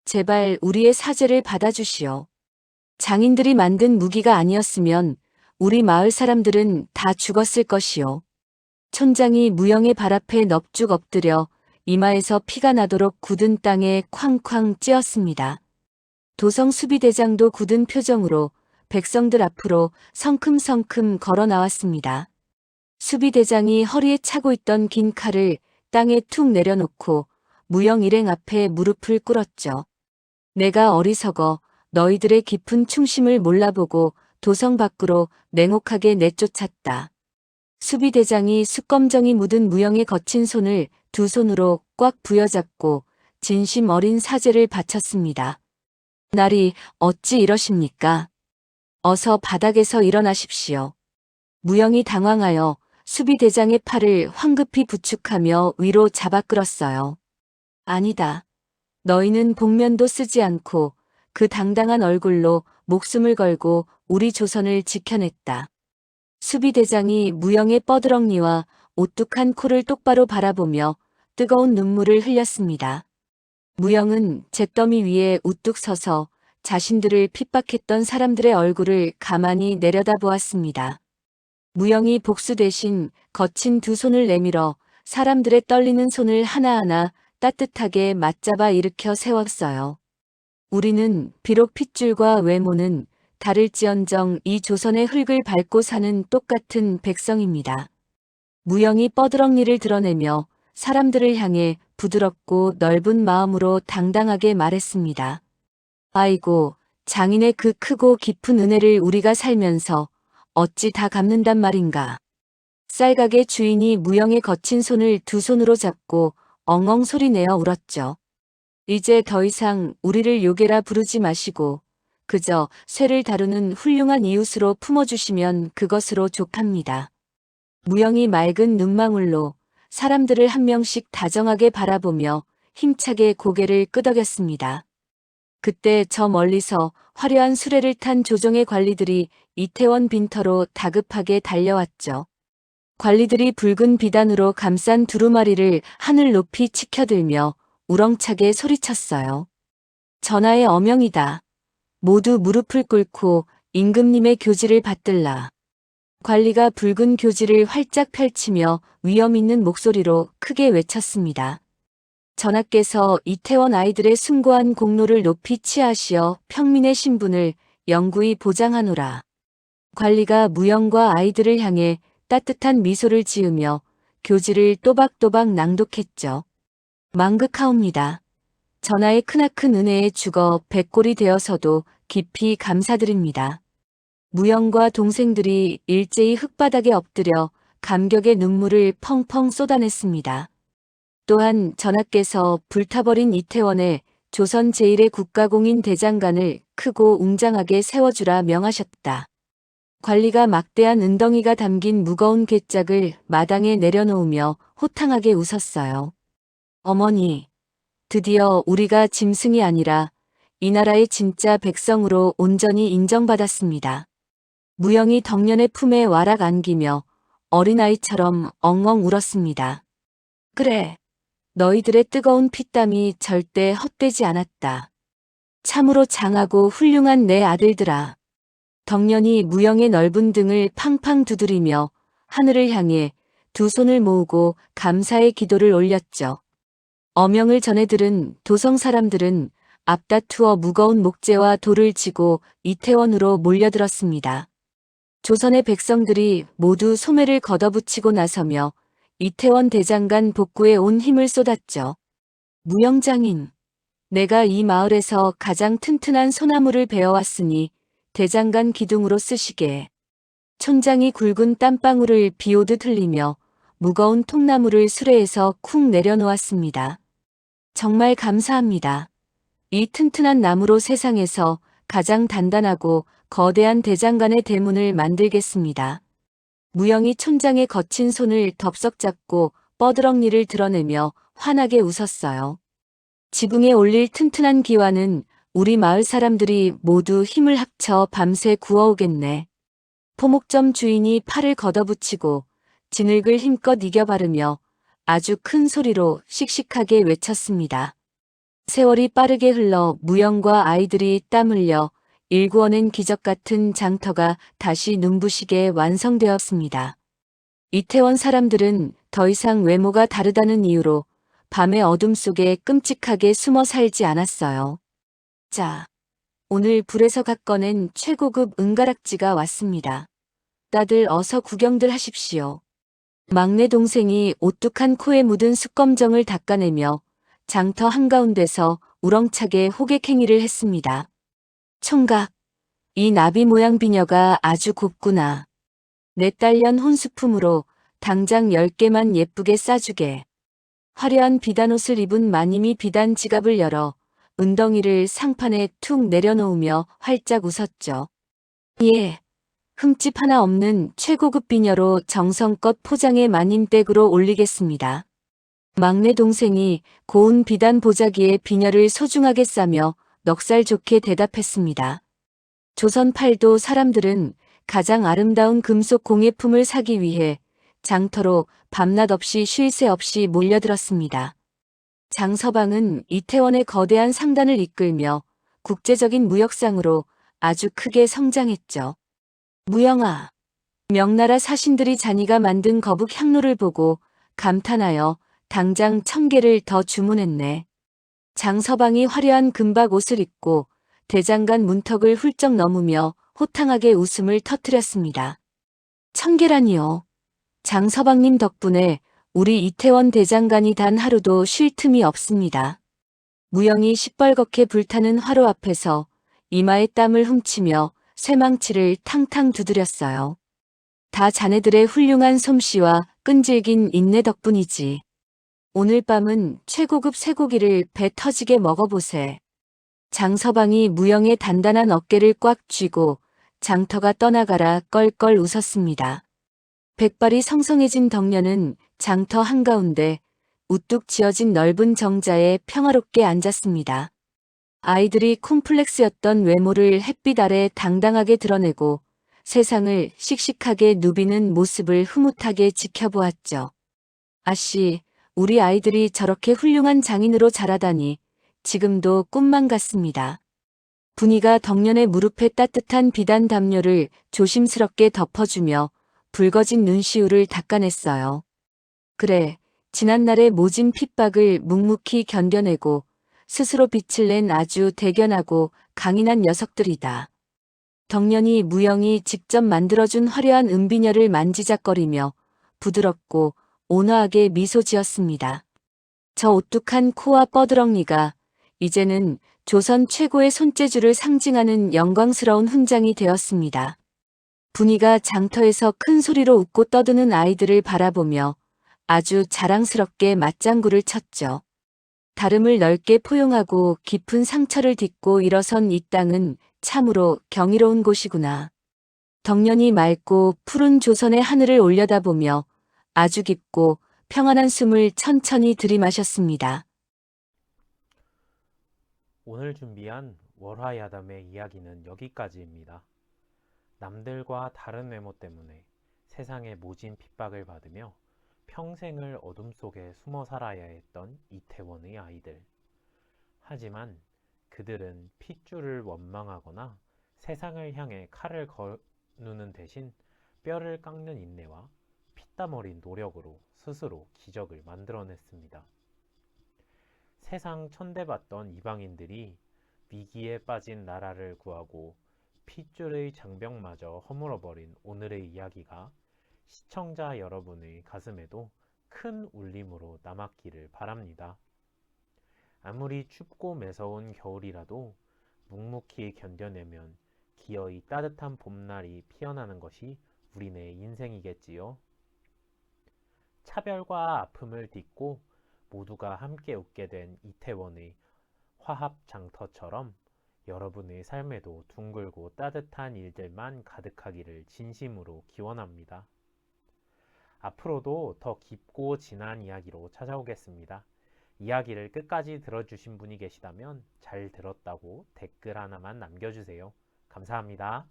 제발 우리의 사죄를 받아주시오. 장인들이 만든 무기가 아니었으면 우리 마을 사람들은 다 죽었을 것이오. 촌장이 무영의 발 앞에 넙죽 엎드려 이마에서 피가 나도록 굳은 땅에 쾅쾅 찧었습니다. 도성 수비대장도 굳은 표정으로 백성들 앞으로 성큼성큼 걸어 나왔습니다. 수비대장이 허리에 차고 있던 긴 칼을 땅에 툭 내려놓고 무영 일행 앞에 무릎을 꿇었죠. 내가 어리석어 너희들의 깊은 충심을 몰라보고 도성 밖으로 냉혹하게 내쫓았다. 수비대장이 숯검정이 묻은 무영의 거친 손을 두 손으로 꽉 부여잡고 진심 어린 사죄를 바쳤습니다. 날이 어찌 이러십니까? 어서 바닥에서 일어나십시오. 무영이 당황하여 수비대장의 팔을 황급히 부축하며 위로 잡아 끌었어요. 아니다. 너희는 복면도 쓰지 않고 그 당당한 얼굴로 목숨을 걸고 우리 조선을 지켜냈다. 수비대장이 무영의 뻐드렁니와 오뚝한 코를 똑바로 바라보며 뜨거운 눈물을 흘렸습니다. 무영은 잿더미 위에 우뚝 서서 자신들을 핍박했던 사람들의 얼굴을 가만히 내려다보았습니다. 무영이 복수 대신 거친 두 손을 내밀어 사람들의 떨리는 손을 하나하나 따뜻하게 맞잡아 일으켜 세웠어요. 우리는 비록 핏줄과 외모는 다를지언정 이 조선의 흙을 밟고 사는 똑같은 백성입니다. 무영이 뻐드렁니를 드러내며 사람들을 향해 부드럽고 넓은 마음으로 당당하게 말했습니다. 아이고, 장인의 그 크고 깊은 은혜를 우리가 살면서 어찌 다 갚는단 말인가. 쌀가게 주인이 무영의 거친 손을 두 손으로 잡고 엉엉 소리내어 울었죠. 이제 더 이상 우리를 요괴라 부르지 마시고 그저 쇠를 다루는 훌륭한 이웃으로 품어주시면 그것으로 족합니다. 무영이 맑은 눈망울로 사람들을 한 명씩 다정하게 바라보며 힘차게 고개를 끄덕였습니다. 그때 저 멀리서 화려한 수레를 탄 조정의 관리들이 이태원 빈터로 다급하게 달려왔죠. 관리들이 붉은 비단으로 감싼 두루마리를 하늘 높이 치켜들며 우렁차게 소리쳤어요. 전하의 어명이다. 모두 무릎을 꿇고 임금님의 교지를 받들라. 관리가 붉은 교지를 활짝 펼치며 위엄 있는 목소리로 크게 외쳤습니다. 전하께서 이태원 아이들의 숭고한 공로를 높이 치하시어 평민의 신분을 영구히 보장하노라. 관리가 무영과 아이들을 향해 따뜻한 미소를 지으며 교지를 또박또박 낭독했죠. 망극하옵니다. 전하의 크나큰 은혜에 죽어 백골이 되어서도 깊이 감사드립니다. 무영과 동생들이 일제히 흙바닥에 엎드려 감격의 눈물을 펑펑 쏟아냈습니다. 또한 전하께서 불타버린 이태원에 조선 제1의 국가공인 대장간을 크고 웅장하게 세워주라 명하셨다. 관리가 막대한 은덩이가 담긴 무거운 괴짝을 마당에 내려놓으며 호탕하게 웃었어요. 어머니, 드디어 우리가 짐승이 아니라 이 나라의 진짜 백성으로 온전히 인정받았습니다. 무영이 덕년의 품에 와락 안기며 어린아이처럼 엉엉 울었습니다. 그래, 너희들의 뜨거운 피땀이 절대 헛되지 않았다. 참으로 장하고 훌륭한 내 아들들아. 덕년이 무영의 넓은 등을 팡팡 두드리며 하늘을 향해 두 손을 모으고 감사의 기도를 올렸죠. 어명을 전해 들은 도성 사람들은 앞다투어 무거운 목재와 돌을 지고 이태원으로 몰려들었습니다. 조선의 백성들이 모두 소매를 걷어붙이고 나서며 이태원 대장간 복구에 온 힘을 쏟았죠. 무영장인, 내가 이 마을에서 가장 튼튼한 소나무를 베어왔으니 대장간 기둥으로 쓰시게. 촌장이 굵은 땀방울을 비오듯 흘리며 무거운 통나무를 수레에서 쿵 내려놓았습니다. 정말 감사합니다. 이 튼튼한 나무로 세상에서 가장 단단하고 거대한 대장간의 대문을 만들겠습니다. 무영이 촌장의 거친 손을 덥석 잡고 뻐드렁니를 드러내며 환하게 웃었어요. 지붕에 올릴 튼튼한 기와는 우리 마을 사람들이 모두 힘을 합쳐 밤새 구워오겠네. 포목점 주인이 팔을 걷어붙이고 진흙을 힘껏 이겨 바르며 아주 큰 소리로 씩씩하게 외쳤습니다. 세월이 빠르게 흘러 무영과 아이들이 땀 흘려 일구어낸 기적 같은 장터가 다시 눈부시게 완성되었습니다. 이태원 사람들은 더 이상 외모가 다르다는 이유로 밤의 어둠 속에 끔찍하게 숨어 살지 않았어요. 자, 오늘 불에서 갓꺼낸 최고급 은가락지가 왔습니다. 다들 어서 구경들 하십시오. 막내 동생이 오뚝한 코에 묻은 숯검정을 닦아내며 장터 한가운데서 우렁차게 호객행위를 했습니다. 총각, 이 나비 모양 비녀가 아주 곱구나. 내 딸년 혼수품으로 당장 10개만 예쁘게 싸주게. 화려한 비단옷을 입은 마님이 비단 지갑을 열어 은덩이를 상판에 툭 내려놓으며 활짝 웃었죠. 예, 흠집 하나 없는 최고급 비녀로 정성껏 포장해 마님 댁으로 올리겠습니다. 막내 동생이 고운 비단 보자기에 비녀를 소중하게 싸며 넉살 좋게 대답했습니다. 조선 팔도 사람들은 가장 아름다운 금속 공예품을 사기 위해 장터로 밤낮 없이 쉴 새 없이 몰려들었습니다. 장서방은 이태원의 거대한 상단을 이끌며 국제적인 무역상으로 아주 크게 성장했죠. 무영아, 명나라 사신들이 자니가 만든 거북 향로를 보고 감탄하여 당장 1000개를 더 주문했네. 장서방이 화려한 금박 옷을 입고 대장간 문턱을 훌쩍 넘으며 호탕하게 웃음을 터뜨렸습니다. 1000개라니요. 장서방님 덕분에 우리 이태원 대장간이 단 하루도 쉴 틈이 없습니다. 무영이 시뻘겋게 불타는 화로 앞에서 이마에 땀을 훔치며 쇠망치를 탕탕 두드렸어요. 다 자네들의 훌륭한 솜씨와 끈질긴 인내 덕분이지. 오늘 밤은 최고급 쇠고기를 배 터지게 먹어보세. 장서방이 무영의 단단한 어깨를 꽉 쥐고 장터가 떠나가라 껄껄 웃었습니다. 백발이 성성해진 덕년은 장터 한가운데 우뚝 지어진 넓은 정자에 평화롭게 앉았습니다. 아이들이 콤플렉스였던 외모를 햇빛 아래 당당하게 드러내고 세상을 씩씩하게 누비는 모습을 흐뭇하게 지켜보았죠. 아씨, 우리 아이들이 저렇게 훌륭한 장인으로 자라다니 지금도 꿈만 같습니다. 분이가 덕년의 무릎에 따뜻한 비단 담요를 조심스럽게 덮어주며 붉어진 눈시울을 닦아냈어요. 그래, 지난날의 모진 핍박을 묵묵히 견뎌내고 스스로 빛을 낸 아주 대견하고 강인한 녀석들이다. 덕년이 무영이 직접 만들어준 화려한 은비녀를 만지작거리며 부드럽고 온화하게 미소 지었습니다. 저 오뚝한 코와 뻐드렁니가 이제는 조선 최고의 손재주를 상징하는 영광스러운 훈장이 되었습니다. 분이가 장터에서 큰 소리로 웃고 떠드는 아이들을 바라보며 아주 자랑스럽게 맞장구를 쳤죠. 다름을 넓게 포용하고 깊은 상처를 딛고 일어선 이 땅은 참으로 경이로운 곳이구나. 덕년이 맑고 푸른 조선의 하늘을 올려다보며 아주 깊고 평안한 숨을 천천히 들이마셨습니다. 오늘 준비한 월화야담의 이야기는 여기까지입니다. 남들과 다른 외모 때문에 세상의 모진 핍박을 받으며 평생을 어둠 속에 숨어 살아야 했던 이태원의 아이들. 하지만 그들은 핏줄을 원망하거나 세상을 향해 칼을 거누는 대신 뼈를 깎는 인내와 피땀 어린 노력으로 스스로 기적을 만들어냈습니다. 세상 천대받던 이방인들이 위기에 빠진 나라를 구하고 핏줄의 장벽마저 허물어버린 오늘의 이야기가 시청자 여러분의 가슴에도 큰 울림으로 남았기를 바랍니다. 아무리 춥고 매서운 겨울이라도 묵묵히 견뎌내면 기어이 따뜻한 봄날이 피어나는 것이 우리네 인생이겠지요. 차별과 아픔을 딛고 모두가 함께 웃게 된 이태원의 화합 장터처럼 여러분의 삶에도 둥글고 따뜻한 일들만 가득하기를 진심으로 기원합니다. 앞으로도 더 깊고 진한 이야기로 찾아오겠습니다. 이야기를 끝까지 들어주신 분이 계시다면 잘 들었다고 댓글 하나만 남겨주세요. 감사합니다.